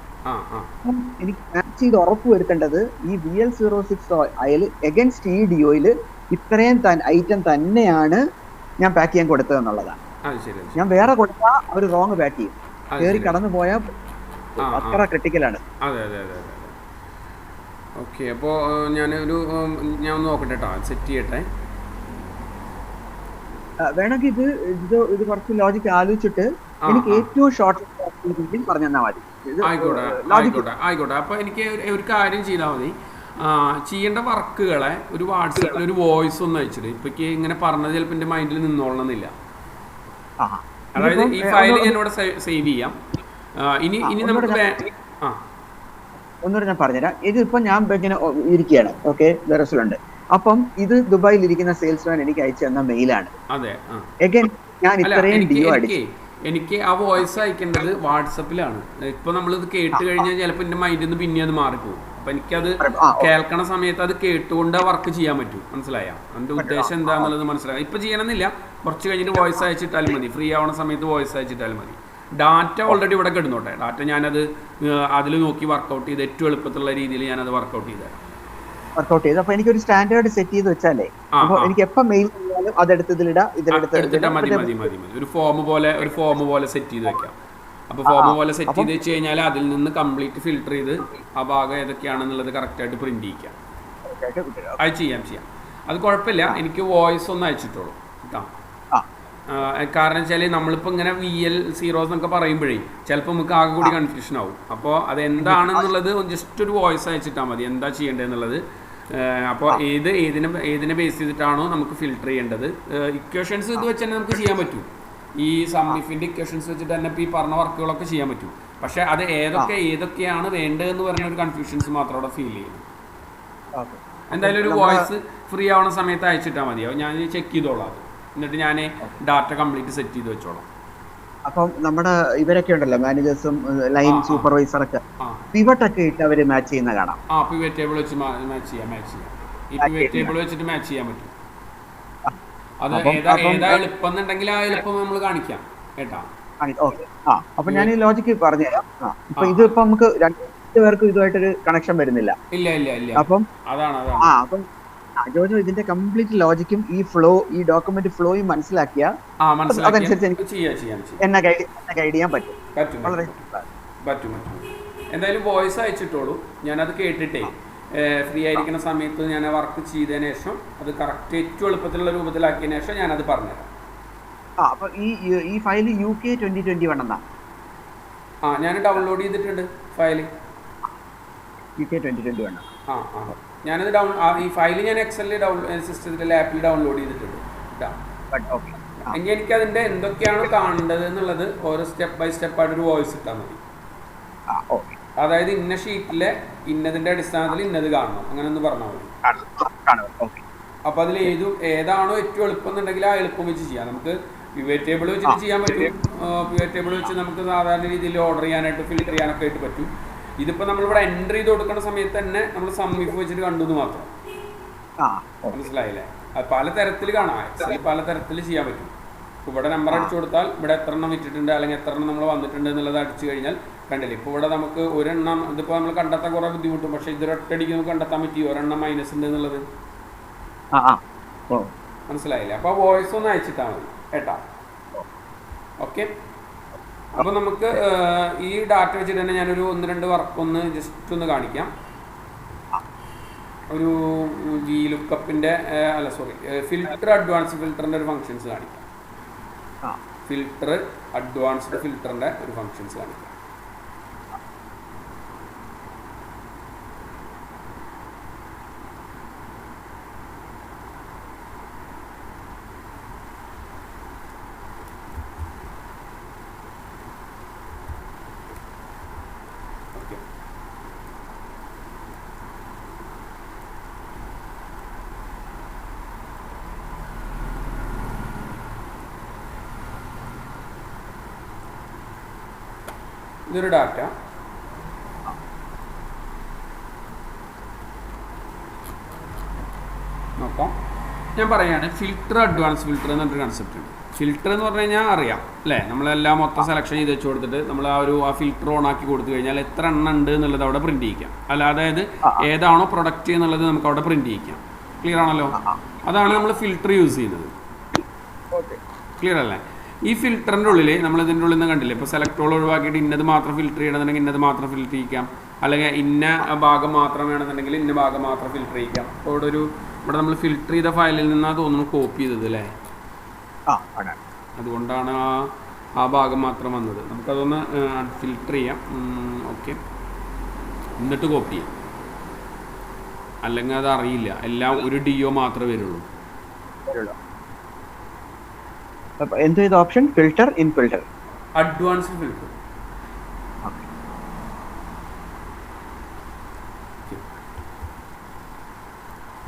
എനിക്ക് മാച്ച് ചെയ്ത് ഉറപ്പ് വരുത്തേണ്ടത് ഈ VL06i എഗൻസ്റ്റ് ഈ ഡിഒയിൽ ഇത്രയും ഐറ്റം തന്നെയാണ് ഞാൻ പാക്ക് ചെയ്യാൻ കൊടുത്തത് എന്നുള്ളതാണ്. ഞാൻ വേറെ കൊടുത്താൽ അവർ റോങ് പാക്ക് ചെയ്യും, കയറി കടന്നു പോയാൽ അത്ര ക്രിട്ടിക്കലാണ്. ഓക്കെ, അപ്പോൾ ഞാൻ ഒന്ന് നോക്കട്ടെ കേട്ടോ, സെറ്റ് ചെയ്യട്ടെ. വേണമെങ്കിൽ ഇത് കുറച്ച് ലോജിക്ക് ആലോചിച്ചിട്ട് എനിക്ക് ഏറ്റവും ഷോർട്ട് രീതിയിൽ പറഞ്ഞു തന്നാൽ മതി. ആയിക്കോട്ടെ. അപ്പോൾ എനിക്ക് ഒരു കാര്യം ചെയ്താൽ മതി, ചെയ്യേണ്ട വർക്കുകളെ ഒരു വാട്സാപ്പിൽ ഒരു വോയിസ് ഒന്ന് അയച്ചിട്ട്. ഇപ്പൊ ഇങ്ങനെ പറഞ്ഞത് ചിലപ്പോൾ എൻ്റെ മൈൻഡിൽ നിന്നോളണമെന്നില്ല. അതായത് ഈ ഫയൽ ഞാൻ ഇവിടെ സേവ് ചെയ്യാം. ഇനി നമുക്ക് ഒന്നുകൂടെ ഞാൻ പറഞ്ഞുതരാം. ഇതിപ്പോ ഞാൻ ഇങ്ങനെ ഇരിക്കുകയാണ്, ഓക്കെ, ദറസിലുണ്ട്. അപ്പം ഇത് ദുബായിൽ ഇരിക്കുന്ന സെയിൽസ്മാൻ എനിക്ക് അയച്ചു തന്ന മെയിലാണ്. അതെ, ഞാൻ ഇത്രയും ഡിഒ അടിച്ചു. എനിക്ക് ആ വോയിസ് അയക്കേണ്ടത് വാട്സപ്പിലാണ്. ഇപ്പൊ നമ്മളിത് കേട്ട് കഴിഞ്ഞാൽ ചിലപ്പോൾ എൻ്റെ മൈൻഡിൽ നിന്ന് പിന്നെ അത് മാറിപ്പോകും. അപ്പൊ എനിക്കത് കേൾക്കണ സമയത്ത് അത് കേട്ടുകൊണ്ട് വർക്ക് ചെയ്യാൻ പറ്റും. മനസ്സിലായ എൻ്റെ ഉദ്ദേശം എന്താന്നുള്ളത് മനസ്സിലാക്കാം. ഇപ്പൊ ചെയ്യണമെന്നില്ല, കുറച്ച് കഴിഞ്ഞിട്ട് വോയിസ് അയച്ചിട്ടാലും മതി. ഫ്രീ ആവണ സമയത്ത് വോയിസ് അയച്ചിട്ടാലും മതി. ഡാറ്റ ഓൾറെഡി ഇവിടെ കിടന്നോട്ടെ. ഡാറ്റ ഞാനത് അതിൽ നോക്കി വർക്കൗട്ട് ചെയ്ത് ഏറ്റവും എളുപ്പത്തിലുള്ള രീതിയിൽ ഞാനത് വർക്കൗട്ട് ചെയ്ത് അപ്പൊ എനിക്കൊരു സ്റ്റാൻഡേർഡ് സെറ്റ് ചെയ്ത് വെച്ചാലേ എനിക്ക് എപ്പം മെയിൽ ചെയ്യാനും അതെടുത്തിട്ടാ മതി. ഒരു ഫോം പോലെ സെറ്റ് ചെയ്ത് വെക്കാം. അപ്പോൾ ഫോം പോലെ സെറ്റ് ചെയ്ത് വെച്ച് കഴിഞ്ഞാൽ അതിൽ നിന്ന് കംപ്ലീറ്റ് ഫിൽട്ടർ ചെയ്ത് ആ ഭാഗം ഏതൊക്കെയാണെന്നുള്ളത് കറക്റ്റായിട്ട് പ്രിന്റ് ചെയ്യിക്കാം. അത് ചെയ്യാം. അത് കുഴപ്പമില്ല. എനിക്ക് വോയിസ് ഒന്ന് അയച്ചിട്ടുള്ളൂ കേട്ടോ. കാരണം വെച്ചാൽ നമ്മളിപ്പോൾ ഇങ്ങനെ VL0 എന്നൊക്കെ പറയുമ്പോഴേ ചിലപ്പോൾ നമുക്ക് ആകെ കൂടി കൺഫ്യൂഷൻ ആവും. അപ്പോൾ അത് എന്താണെന്നുള്ളത് ജസ്റ്റ് ഒരു വോയിസ് അയച്ചിട്ടാൽ മതി, എന്താ ചെയ്യേണ്ടതെന്നുള്ളത്. അപ്പോൾ ഏതിനെ ബേസ് ചെയ്തിട്ടാണോ നമുക്ക് ഫിൽട്ടർ ചെയ്യേണ്ടത്. ഇക്വേഷൻസ് ഇത് വെച്ച് തന്നെ നമുക്ക് ചെയ്യാൻ പറ്റും. ഈ സമ്മിഫിൻ്റെ ഇക്വേഷൻസ് വെച്ചിട്ട് തന്നെ ഇപ്പോൾ ഈ പറഞ്ഞ വർക്കുകളൊക്കെ ചെയ്യാൻ പറ്റും. പക്ഷേ അത് ഏതൊക്കെയാണ് വേണ്ടതെന്ന് പറഞ്ഞ ഒരു കൺഫ്യൂഷൻസ് മാത്രം അവിടെ ഫീൽ ചെയ്യുന്നു. എന്തായാലും ഒരു വോയിസ് ഫ്രീ ആവുന്ന സമയത്ത് അയച്ചിട്ടാൽ മതിയോ, ഞാൻ ചെക്ക് ചെയ്തോളാം. എന്നിട്ട് ഞാൻ ഡാറ്റ കംപ്ലീറ്റ് സെറ്റ് ചെയ്ത് വെച്ചോളാം. അപ്പം നമ്മുടെ ഇവരൊക്കെ ഉണ്ടല്ലോ, മാനേജേഴ്സും ലൈൻ സൂപ്പർവൈസറൊക്കെ പിവട്ടൊക്കെ ഇട്ട് അവര് മാച്ച് ചെയ്യുന്ന കാണാം. പിവറ്റ് ടേബിൾ വെച്ച് മാച്ച് ചെയ്യാം. ഈ പിവറ്റ് ടേബിൾ വെച്ചിട്ട് മാച്ച് ചെയ്യാൻ പറ്റും. അത് ഏതാ എളുപ്പം എന്നുണ്ടെങ്കിൽ ആ എളുപ്പം നമ്മൾ കാണിക്കാം കേട്ടാ. അപ്പൊ ഞാൻ ഈ ലോജിക്ക് പറഞ്ഞുതരാം. ഇപ്പൊ ഇത് ഇപ്പൊ നമുക്ക് രണ്ടുപേർക്കും ഇതുമായിട്ടൊരു കണക്ഷൻ വരുന്നില്ല. ഇല്ല. അപ്പം അപ്പം ജോജോ ഇതിന്റെ കംപ്ലീറ്റ് ലോജിക്കും ഈ ഡോക്യുമെന്റ് ഫ്ലോയും മനസ്സിലാക്കിയാൽ അതനുസരിച്ച് എനിക്ക് എന്നെ ഗൈഡ് ചെയ്യാൻ പറ്റും. വളരെ പറ്റും. എന്തായാലും വോയിസ് അയച്ചിട്ടോളൂ. ഞാനത് കേട്ടിട്ടേ ഫ്രീ ആയിരിക്കുന്ന സമയത്ത് ഞാൻ വർക്ക് ചെയ്തതിന് ശേഷം അത് കറക്റ്റ് ഏറ്റവും എളുപ്പത്തിലുള്ള രൂപത്തിലാക്കിയതിനു ശേഷം ഞാനത് പറഞ്ഞുതരാം. അപ്പൊ ഈ ഫയൽ UK 2021 എന്നാ ഞാൻ ഡൗൺലോഡ് ചെയ്തിട്ടുണ്ട് ഫയൽ. UK 2021 ഞാനത് ഈ ഫയൽ ഞാൻ എക്സലിൽ സിസ്റ്റത്തിലെ ആപ്പിൽ ഡൗൺലോഡ് ചെയ്തിട്ടുണ്ട്. എങ്കിൽ എനിക്ക് അതിന്റെ എന്തൊക്കെയാണ് കാണേണ്ടത് എന്നുള്ളത് ഓരോ സ്റ്റെപ്പ് ബൈ സ്റ്റെപ്പായിട്ട് ഒരു വോയിസ് ഇട്ടാൽ മതി. അതായത് ഇന്ന ഷീറ്റിലെ ഇന്നതിന്റെ അടിസ്ഥാനത്തിൽ ഇന്നത് കാണണം, അങ്ങനെ ഒന്ന് പറഞ്ഞാൽ മതി. അപ്പൊ അതിൽ ഏതാണോ ഏറ്റവും എളുപ്പം എന്നുണ്ടെങ്കിൽ ആ എളുപ്പം വെച്ച് ചെയ്യാം. നമുക്ക് പിവറ്റ് ടേബിൾ വെച്ചിട്ട് ചെയ്യാൻ പറ്റും. പിവറ്റ് ടേബിൾ വെച്ച് നമുക്ക് സാധാരണ രീതിയിൽ ഓർഡർ ചെയ്യാനായിട്ട് ഫിൽട്ടർ ചെയ്യാനൊക്കെ ആയിട്ട് പറ്റും. ഇതിപ്പോൾ നമ്മളിവിടെ എൻ്റർ ചെയ്ത് കൊടുക്കുന്ന സമയത്ത് തന്നെ നമ്മൾ സമ്മിഫ് വെച്ചിട്ട് കണ്ടു എന്ന് മാത്രം. മനസ്സിലായില്ലേ? അത് പലതരത്തിൽ കാണാം, പലതരത്തിൽ ചെയ്യാൻ പറ്റും. ഇവിടെ നമ്പർ അടിച്ചു കൊടുത്താൽ ഇവിടെ എത്ര എണ്ണം വിറ്റിട്ടുണ്ട് അല്ലെങ്കിൽ എത്ര എണ്ണം നമ്മൾ വന്നിട്ടുണ്ട് എന്നുള്ളത് അടിച്ചു കഴിഞ്ഞാൽ കണ്ടില്ലേ. ഇപ്പോൾ ഇവിടെ നമുക്ക് ഒരെണ്ണം ഇതിപ്പോൾ നമ്മൾ കണ്ടെത്താൻ കുറേ ബുദ്ധിമുട്ടും, പക്ഷേ ഇതൊരൊറ്റടിക്ക് നമുക്ക് കണ്ടെത്താൻ പറ്റി ഒരെണ്ണം മൈനസ് ഉണ്ട് എന്നുള്ളത്. മനസ്സിലായില്ലേ? അപ്പോൾ വോയിസ് ഒന്ന് അയച്ചിട്ടാൽ മതി കേട്ടാ. ഓക്കെ, അപ്പോൾ നമുക്ക് ഈ ഡാറ്റ വെച്ചിട്ട് തന്നെ ഞാനൊരു 1-2 വർക്ക് ഒന്ന് ജസ്റ്റ് ഒന്ന് കാണിക്കാം. ഒരു VLOOKUPൻ്റെ ഫിൽറ്റർ, അഡ്വാൻസ് ഫിൽറ്ററിൻ്റെ ഒരു ഫങ്ഷൻസ് കാണിക്കാം. ഫിൽട്ടർ അഡ്വാൻസ്ഡ് ഫിൽറ്ററിൻ്റെ ഒരു ഫങ്ഷൻസ് കാണിക്കാം. ഇതൊരു ഡാറ്റ. നോക്കാം, ഞാൻ പറയുകയാണ് ഫിൽട്ടർ അഡ്വാൻസ് ഫിൽട്ടർ എന്നൊരു കൺസെപ്റ്റ് ഉണ്ട്. ഫിൽട്ടർ എന്ന് പറഞ്ഞു കഴിഞ്ഞാൽ അറിയാം അല്ലേ, നമ്മളെല്ലാം മൊത്തം സെലക്ഷൻ ചെയ്ത് വെച്ച് കൊടുത്തിട്ട് നമ്മൾ ആ ഫിൽട്ടർ ഓൺ ആക്കി കൊടുത്തു കഴിഞ്ഞാൽ എത്ര എണ്ണം ഉണ്ട് എന്നുള്ളത് അവിടെ പ്രിന്റ് ചെയ്യിക്കാം. അതായത് ഏതാണോ പ്രൊഡക്റ്റ് എന്നുള്ളത് നമുക്ക് അവിടെ പ്രിന്റ് ചെയ്യിക്കാം. ക്ലിയർ ആണല്ലോ? അതാണ് നമ്മൾ ഫിൽട്ടർ യൂസ് ചെയ്യുന്നത്. ക്ലിയർ അല്ലേ? ഈ ഫിൽറ്ററിൻ്റെ ഉള്ളിൽ നമ്മൾ ഇതിൻ്റെ ഉള്ളിൽ നിന്ന് കണ്ടില്ലേ, ഇപ്പോൾ സെലക്ടോൾ ഒഴിവാക്കിയിട്ട് ഇന്നത് മാത്രം ഫിൽറ്റർ ചെയ്യണമെന്നുണ്ടെങ്കിൽ ഇന്നത് മാത്രം ഫിൽറ്റർ ചെയ്യിക്കാം, അല്ലെങ്കിൽ ഇന്ന ഭാഗം മാത്രം വേണമെന്നുണ്ടെങ്കിൽ ഇന്ന ഭാഗം മാത്രം ഫിൽറ്റർ ചെയ്യിക്കാം. അപ്പോൾ ഇവിടെ നമ്മൾ ഫിൽറ്റർ ചെയ്ത ഫയലിൽ നിന്നാണ് തോന്നുന്നു കോപ്പി ചെയ്തത് അല്ലേ? അതുകൊണ്ടാണ് ആ ഭാഗം മാത്രം വന്നത്. നമുക്കതൊന്ന് ഫിൽറ്റർ ചെയ്യാം. ഓക്കെ, എന്നിട്ട് കോപ്പി ചെയ്യാം, അല്ലെങ്കിൽ അത് അറിയില്ല, എല്ലാം ഒരു DO മാത്രമേ വരുള്ളൂ. എന്ത് ചെയ്ത option? Filter in filter advanced filter.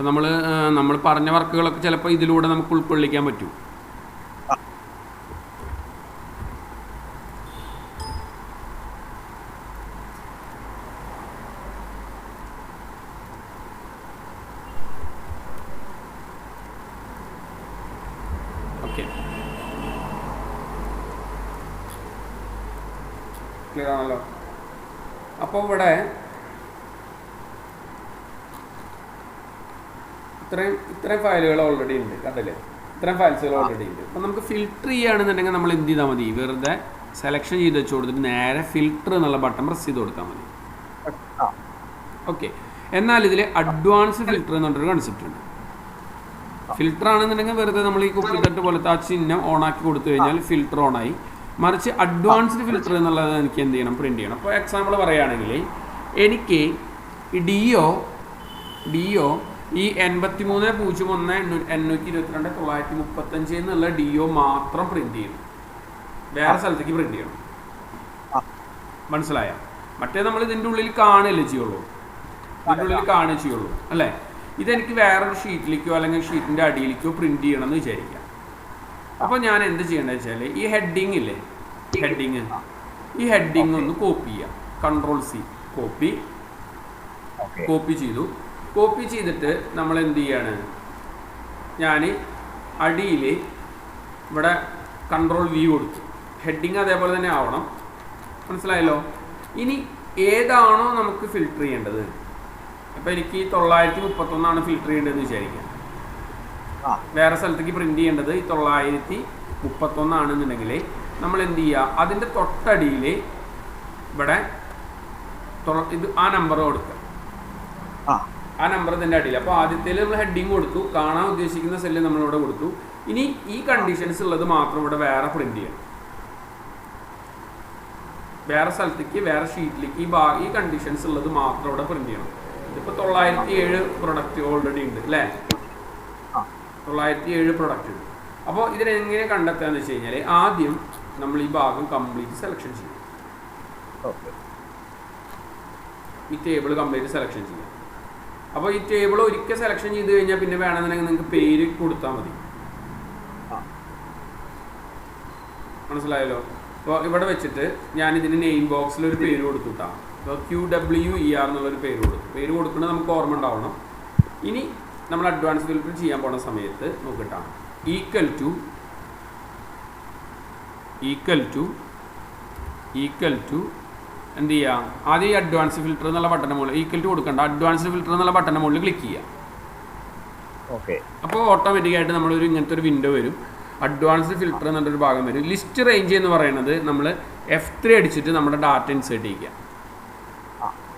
അപ്പോൾ നമ്മൾ പറഞ്ഞ വർക്കുകളൊക്കെ ചിലപ്പോൾ ഇതിലൂടെ നമുക്ക് ഉൾക്കൊള്ളിക്കാൻ പറ്റും. ഓക്കെ, ക്ലിയർ ആണല്ലോ? അപ്പോൾ ഇവിടെ ഇത്രയും ഫയലുകൾ ഓൾറെഡി ഉണ്ട്, കണ്ടില്ലേ? ഇത്രയും ഫയൽസുകൾ ഓൾറെഡി ഉണ്ട്. അപ്പോൾ നമുക്ക് ഫിൽട്ടർ ചെയ്യുകയാണെന്നുണ്ടെങ്കിൽ നമ്മൾ എന്ത് ചെയ്താൽ മതി? വെറുതെ സെലക്ഷൻ ചെയ്ത് വെച്ച് കൊടുത്തിട്ട് നേരെ ഫിൽട്ടർ എന്നുള്ള ബട്ടൺ പ്രസ് ചെയ്ത് കൊടുത്താൽ മതി. ഓക്കെ, എന്നാൽ ഇതിൽ അഡ്വാൻസ് ഫിൽട്ടർ എന്ന് പറഞ്ഞൊരു കൺസെപ്റ്റ് ഉണ്ട്. ഫിൽട്ടർ ആണെന്നുണ്ടെങ്കിൽ വെറുതെ നമ്മൾ ഈ കുപ്പി തട്ട് പോലത്തെ ആ ചിഹ്നം ഓണാക്കി കൊടുത്തു കഴിഞ്ഞാൽ ഫിൽട്ടർ ഓണായി. മറിച്ച് അഡ്വാൻസ്ഡ് ഫിൽട്ടർ എന്നുള്ളത് എനിക്ക് എന്ത് ചെയ്യണം? പ്രിന്റ് ചെയ്യണം. അപ്പോൾ എക്സാമ്പിൾ പറയുകയാണെങ്കിൽ എനിക്ക് ഈ DO ഈ 83.01.822.935 എന്നുള്ള DO മാത്രം പ്രിന്റ് ചെയ്യണം, വേറെ സ്ഥലത്തേക്ക് പ്രിന്റ് ചെയ്യണം. മനസ്സിലായ? മറ്റേ നമ്മൾ ഇതിൻ്റെ ഉള്ളിൽ കാണുകയല്ലേ ചെയ്യുള്ളൂ, ഇതിൻ്റെ ഉള്ളിൽ കാണുക ചെയ്യുള്ളൂ അല്ലേ? ഇതെനിക്ക് വേറൊരു ഷീറ്റിലേക്കോ അല്ലെങ്കിൽ ഷീറ്റിൻ്റെ അടിയിലേക്കോ പ്രിന്റ് ചെയ്യണം എന്ന് വിചാരിക്കാം. അപ്പോൾ ഞാൻ എന്ത് ചെയ്യേണ്ടത് വെച്ചാൽ ഈ ഹെഡിങ് ഇല്ലേ, ഈ ഹെഡിങ് ഒന്ന് കോപ്പി ചെയ്യാം. Ctrl+C കോപ്പി ചെയ്തു. കോപ്പി ചെയ്തിട്ട് നമ്മൾ എന്ത് ചെയ്യാണ്? ഞാൻ അടിയിൽ ഇവിടെ Ctrl+V കൊടുത്തു. ഹെഡിങ് അതേപോലെ തന്നെ ആവണം. മനസ്സിലായല്ലോ? ഇനി ഏതാണോ നമുക്ക് ഫിൽട്ടർ ചെയ്യേണ്ടത്, അപ്പോൾ എനിക്ക് 931 ഫിൽട്ടർ ചെയ്യേണ്ടതെന്ന് വിചാരിക്കാം. വേറെ സ്ഥലത്തേക്ക് പ്രിന്റ് ചെയ്യേണ്ടത് ഈ 931 ആണെന്നുണ്ടെങ്കിൽ നമ്മൾ എന്ത് ചെയ്യുക? അതിൻ്റെ തൊട്ടടിയിൽ ഇവിടെ ഇത് ആ നമ്പർ കൊടുക്കുക. ആ നമ്പർ ഇതിൻ്റെ അടിയിൽ. അപ്പോൾ ആദ്യത്തേൽ നമ്മൾ ഹെഡിങ് കൊടുത്തു, കാണാൻ ഉദ്ദേശിക്കുന്ന സെല്ല് നമ്മളിവിടെ കൊടുത്തു. ഇനി ഈ കണ്ടീഷൻസ് ഉള്ളത് മാത്രം ഇവിടെ വേറെ പ്രിന്റ് ചെയ്യണം. വേറെ സ്ഥലത്തേക്ക് വേറെ ഷീറ്റിലേക്ക് ഈ കണ്ടീഷൻസ് ഉള്ളത് മാത്രം ഇവിടെ പ്രിന്റ് ചെയ്യണം. ഇതിപ്പോൾ 907 പ്രൊഡക്റ്റ് ഓൾറെഡി ഉണ്ട് അല്ലേ? 907 പ്രൊഡക്റ്റ് ഉണ്ട്. അപ്പോൾ ഇതിനെങ്ങനെ കണ്ടെത്താന്ന് വെച്ച് കഴിഞ്ഞാൽ ആദ്യം നമ്മൾ ഈ ഭാഗം കംപ്ലീറ്റ് സെലക്ഷൻ ചെയ്യും. ഈ ടേബിൾ കംപ്ലീറ്റ് സെലക്ഷൻ ചെയ്യാം. അപ്പോൾ ഈ ടേബിൾ ഒരിക്കൽ സെലക്ഷൻ ചെയ്ത് കഴിഞ്ഞാൽ പിന്നെ വേണമെന്നുണ്ടെങ്കിൽ നിങ്ങൾക്ക് പേര് കൊടുത്താൽ മതി. മനസ്സിലായല്ലോ? അപ്പോൾ ഇവിടെ വെച്ചിട്ട് ഞാൻ ഇതിന് നെയിം ബോക്സിൽ ഒരു പേര് കൊടുത്തുട്ടാണ്. അപ്പോൾ QWER എന്നുള്ളൊരു പേര് കൊടുക്കും. പേര് കൊടുക്കുന്നത് നമുക്ക് ഓർമ്മ ഉണ്ടാവണം. ഇനി നമ്മൾ അഡ്വാൻസ് ഫിൽട്ടർ ചെയ്യാൻ പോണ സമയത്ത് നോക്കിട്ടാണ് ഈക്വൽ ടു എന്ത് ചെയ്യുക? ആദ്യം ഈ അഡ്വാൻസ് ഫിൽട്ടർ എന്നുള്ള ബട്ടൻ്റെ മുകളിൽ ഈക്വൽ ടു കൊടുക്കണ്ട, അഡ്വാൻസ്ഡ് ഫിൽട്ടർ എന്നുള്ള ബട്ടൻ്റെ മുകളിൽ ക്ലിക്ക് ചെയ്യുക. ഓക്കെ, അപ്പോൾ ഓട്ടോമാറ്റിക്കായിട്ട് നമ്മളൊരു ഇങ്ങനത്തെ ഒരു വിൻഡോ വരും. അഡ്വാൻസ്ഡ് ഫിൽട്ടർ എന്നൊരു ഭാഗം വരും. ലിസ്റ്റ് റേഞ്ച് എന്ന് പറയുന്നത് നമ്മൾ F3 അടിച്ചിട്ട് നമ്മുടെ ഡാറ്റ ഇൻസേർട്ട് ചെയ്യുക.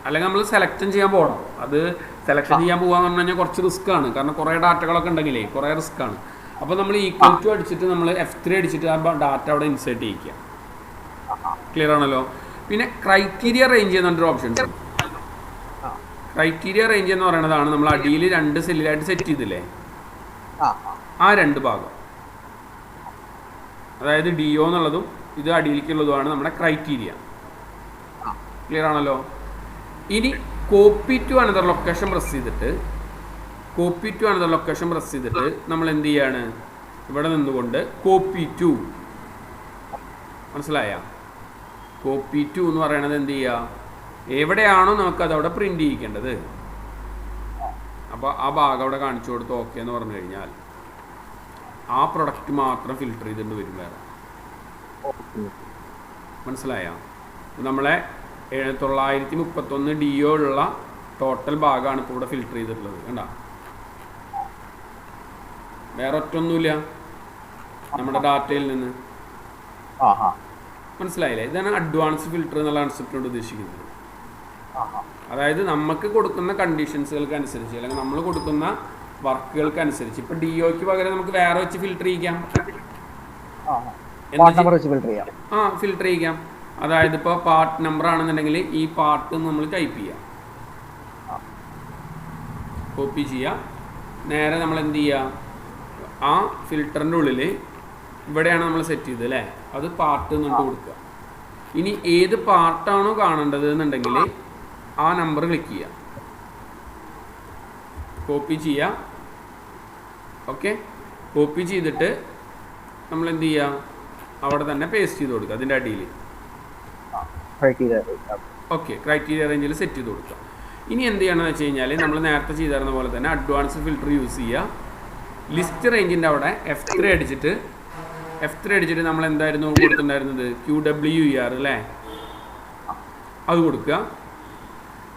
അല്ലെങ്കിൽ നമ്മൾ സെലക്ഷൻ ചെയ്യാൻ പോകണം. അത് സെലക്ഷൻ ചെയ്യാൻ പോകാന്ന് പറഞ്ഞു കഴിഞ്ഞാൽ കുറച്ച് റിസ്ക് ആണ്. കാരണം കുറേ ഡാറ്റകളൊക്കെ ഉണ്ടെങ്കിലേ കുറേ റിസ്ക് ആണ്. അപ്പോൾ നമ്മൾ ഈക്വൽ ടു അടിച്ചിട്ട് നമ്മൾ F3 അടിച്ചിട്ട് ആ ഡാറ്റ അവിടെ ഇൻസേർട്ട് ചെയ്യിക്കുക. ക്ലിയർ ആണല്ലോ. പിന്നെ ക്രൈറ്റീരിയ റേഞ്ച് എന്നൊരു ഓപ്ഷൻസ് ഉണ്ട്. ക്രൈറ്റീരിയ റേഞ്ച് എന്ന് പറയുന്നതാണ് നമ്മൾ അടിയിൽ 2 സെല്ലിലായിട്ട് സെറ്റ് ചെയ്തില്ലേ, ആ 2 ഭാഗം, അതായത് DO എന്നുള്ളതും ഇത് അടിയിലേക്കുള്ളതുമാണ് നമ്മുടെ ക്രൈറ്റീരിയ. ക്ലിയർ ആണല്ലോ. ഇനി copy to another location press ചെയ്തിട്ട് നമ്മൾ എന്ത് ചെയ്യാണ്, ഇവിടെ നിന്നുകൊണ്ട് കോപ്പി ടു, മനസ്സിലായ, കോപ്പി ടു എന്ന് പറയുന്നത് എന്ത് ചെയ്യുക, എവിടെയാണോ നമുക്കത് അവിടെ പ്രിന്റ് ചെയ്യിക്കേണ്ടത് അപ്പോൾ ആ ഭാഗം അവിടെ കാണിച്ചു കൊടുത്ത് ഓക്കെ എന്ന് പറഞ്ഞു കഴിഞ്ഞാൽ ആ പ്രൊഡക്റ്റ് മാത്രം ഫിൽട്ടർ ചെയ്തിട്ട് വരും വേറെ. മനസ്സിലായ, നമ്മളെ 931 DO ഉള്ള ടോട്ടൽ ഭാഗമാണ് ഇപ്പോൾ ഇവിടെ ഫിൽട്ടർ ചെയ്തിട്ടുള്ളത്. കണ്ട, വേറെ ഒറ്റൊന്നുമില്ല നമ്മുടെ ഡാറ്റയിൽ നിന്ന്. മനസ്സിലായില്ലേ? ഇതാണ് അഡ്വാൻസ് ഫിൽട്ടർ എന്നുള്ള കൺസെപ്റ്റ് കൊണ്ട് ഉദ്ദേശിക്കുന്നത്. അതായത് നമുക്ക് കൊടുക്കുന്ന കണ്ടീഷൻസുകൾക്ക് അനുസരിച്ച് അല്ലെങ്കിൽ നമ്മൾ കൊടുക്കുന്ന വർക്കുകൾക്ക് അനുസരിച്ച് ഇപ്പൊ DOക്ക് പകരം നമുക്ക് വേറെ വെച്ച് ഫിൽട്ടർ ചെയ്യിക്കാം. ഫിൽട്ടർ ചെയ്യിക്കാം. അതായത് ഇപ്പോൾ പാർട്ട് നമ്പർ ആണെന്നുണ്ടെങ്കിൽ ഈ പാർട്ട് നമ്മൾ ടൈപ്പ് ചെയ്യാം, കോപ്പി ചെയ്യാം, നേരെ നമ്മൾ എന്ത് ചെയ്യുക, ആ ഫിൽറ്ററിൻ്റെ ഉള്ളിൽ ഇവിടെയാണ് നമ്മൾ സെറ്റ് ചെയ്തത് അല്ലേ, അത് പാർട്ട് എന്നിട്ട് കൊടുക്കുക. ഇനി ഏത് പാർട്ടാണോ കാണേണ്ടത് എന്നുണ്ടെങ്കിൽ ആ നമ്പർ ക്ലിക്ക് ചെയ്യുക, കോപ്പി ചെയ്യുക. ഓക്കെ, കോപ്പി ചെയ്തിട്ട് നമ്മൾ എന്ത് ചെയ്യുക, അവിടെ തന്നെ പേസ്റ്റ് ചെയ്ത് കൊടുക്കുക അതിൻ്റെ അടിയിൽ. ഓക്കെ, ക്രൈറ്റീരിയ റേഞ്ചിൽ സെറ്റ് ചെയ്ത് കൊടുക്കുക. ഇനി എന്ത് ചെയ്യണമെന്ന് വെച്ച് കഴിഞ്ഞാൽ നമ്മൾ നേരത്തെ ചെയ്തിരുന്ന പോലെ തന്നെ അഡ്വാൻസ് ഫിൽറ്റർ യൂസ് ചെയ്യുക. ലിസ്റ്റ് റേഞ്ചിൻ്റെ അവിടെ F3 അടിച്ചിട്ട് നമ്മൾ എന്തായിരുന്നു കൊടുത്തിട്ടുണ്ടായിരുന്നത്, QWER അല്ലേ, അത് കൊടുക്കുക.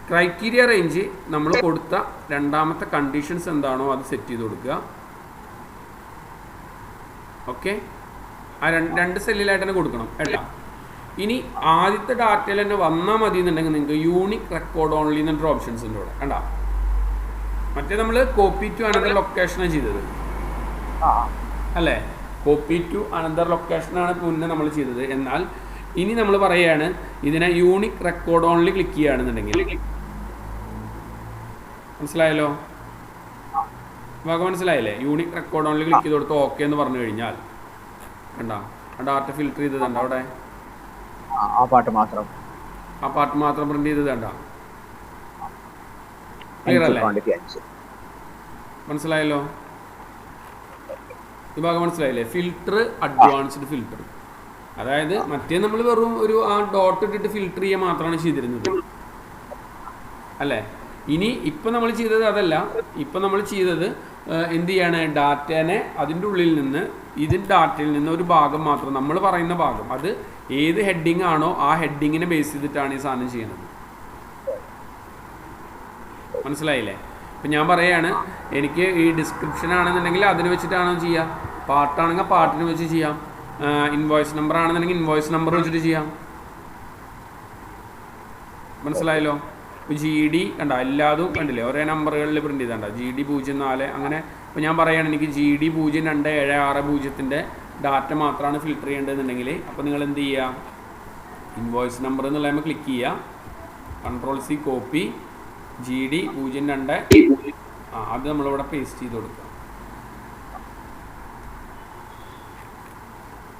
ക്രൈറ്റീരിയ റേഞ്ച് നമ്മൾ കൊടുത്ത രണ്ടാമത്തെ കണ്ടീഷൻസ് എന്താണോ അത് സെറ്റ് ചെയ്ത് കൊടുക്കുക. ഓക്കെ, ആ 2 സെല്ലിലായിട്ട് തന്നെ കൊടുക്കണം കേട്ടോ. ഇനി ആദ്യത്തെ ഡാറ്റയിൽ തന്നെ വന്നാൽ മതി എന്നുണ്ടെങ്കിൽ നിങ്ങൾക്ക് യൂണിക് റെക്കോർഡ് ഓൺലി എന്നൊരു ഓപ്ഷൻസ് ഉണ്ട് ഇവിടെ കണ്ടോ. മറ്റേ നമ്മൾ കോപ്പി ടു അനദർ ലൊക്കേഷനാണ് ചെയ്തത് അല്ലേ, കോപ്പി ടു അനദർ ലൊക്കേഷനാണ് മുന്നേ നമ്മൾ ചെയ്തത്. എന്നാൽ ഇനി നമ്മൾ പറയുകയാണ് ഇതിനെ യൂണിക് റെക്കോർഡ് ഓൺലി ക്ലിക്ക് ചെയ്യുകയാണെന്നുണ്ടെങ്കിൽ, മനസ്സിലായല്ലോ ഭാഗം, മനസ്സിലായില്ലേ? യൂണിക് റെക്കോർഡ് ഓൺലി ക്ലിക്ക് ചെയ്ത് കൊടുത്ത് ഓക്കെ എന്ന് പറഞ്ഞു കഴിഞ്ഞാൽ കണ്ടോ ആ ഡാറ്റ ഫിൽട്ടർ ചെയ്തതുണ്ട് അവിടെ, ആ പാർട്ട് മാത്രം പ്രിന്റ് ചെയ്തത് കണ്ടോ. ക്ലിയർ അല്ലേ? മനസ്സിലായല്ലോ ഈ ഭാഗം, മനസ്സിലായില്ലേ? Filter, advanced filter. അതായത് മറ്റേ നമ്മൾ വെറും ഒരു ആ ഡോട്ട് ഇട്ടിട്ട് ഫിൽട്ടർ ചെയ്യാൻ മാത്രമാണ് ചെയ്തിരുന്നത് അല്ലേ. ഇനി ഇപ്പം നമ്മൾ ചെയ്തത് അതല്ല, ഇപ്പം നമ്മൾ ചെയ്തത് എന്ത് ചെയ്യാണ്, ഡാറ്റേനെ അതിൻ്റെ ഉള്ളിൽ നിന്ന് ഡാറ്റയിൽ നിന്ന് ഒരു ഭാഗം മാത്രം, നമ്മൾ പറയുന്ന ഭാഗം, അത് ഏത് ഹെഡിങ് ആണോ ആ ഹെഡിങ്ങിനെ ബേസ് ചെയ്തിട്ടാണ് ഈ സാധനം ചെയ്യുന്നത്. മനസ്സിലായില്ലേ? ഇപ്പം ഞാൻ പറയുകയാണ് എനിക്ക് ഈ ഡിസ്ക്രിപ്ഷൻ ആണെന്നുണ്ടെങ്കിൽ അതിന് വെച്ചിട്ടാണോ ചെയ്യാം, പാർട്ടാണെങ്കിൽ പാർട്ടിന് വെച്ച് ചെയ്യാം, ഇൻവോയ്സ് നമ്പർ ആണെന്നുണ്ടെങ്കിൽ ഇൻവോയ്സ് നമ്പർ വെച്ചിട്ട് ചെയ്യാം. മനസ്സിലായല്ലോ? ഇപ്പോൾ GD കണ്ട എല്ലാതും കണ്ടില്ലേ, ഒരേ നമ്പറുകളിൽ പ്രിൻ്റ് ചെയ്തണ്ട, GD 04 അങ്ങനെ. ഇപ്പോൾ ഞാൻ പറയുകയാണ് എനിക്ക് GD 022660 ഡാറ്റ മാത്രമാണ് ഫിൽട്ടർ ചെയ്യേണ്ടതെന്നുണ്ടെങ്കിൽ, അപ്പോൾ നിങ്ങൾ എന്ത് ചെയ്യുക, ഇൻവോയ്സ് നമ്പർ എന്നുള്ളതിൽ ക്ലിക്ക് ചെയ്യുക, Ctrl+C കോപ്പി, GD 02 അത് നമ്മളിവിടെ പേസ്റ്റ് ചെയ്ത് കൊടുക്കുക.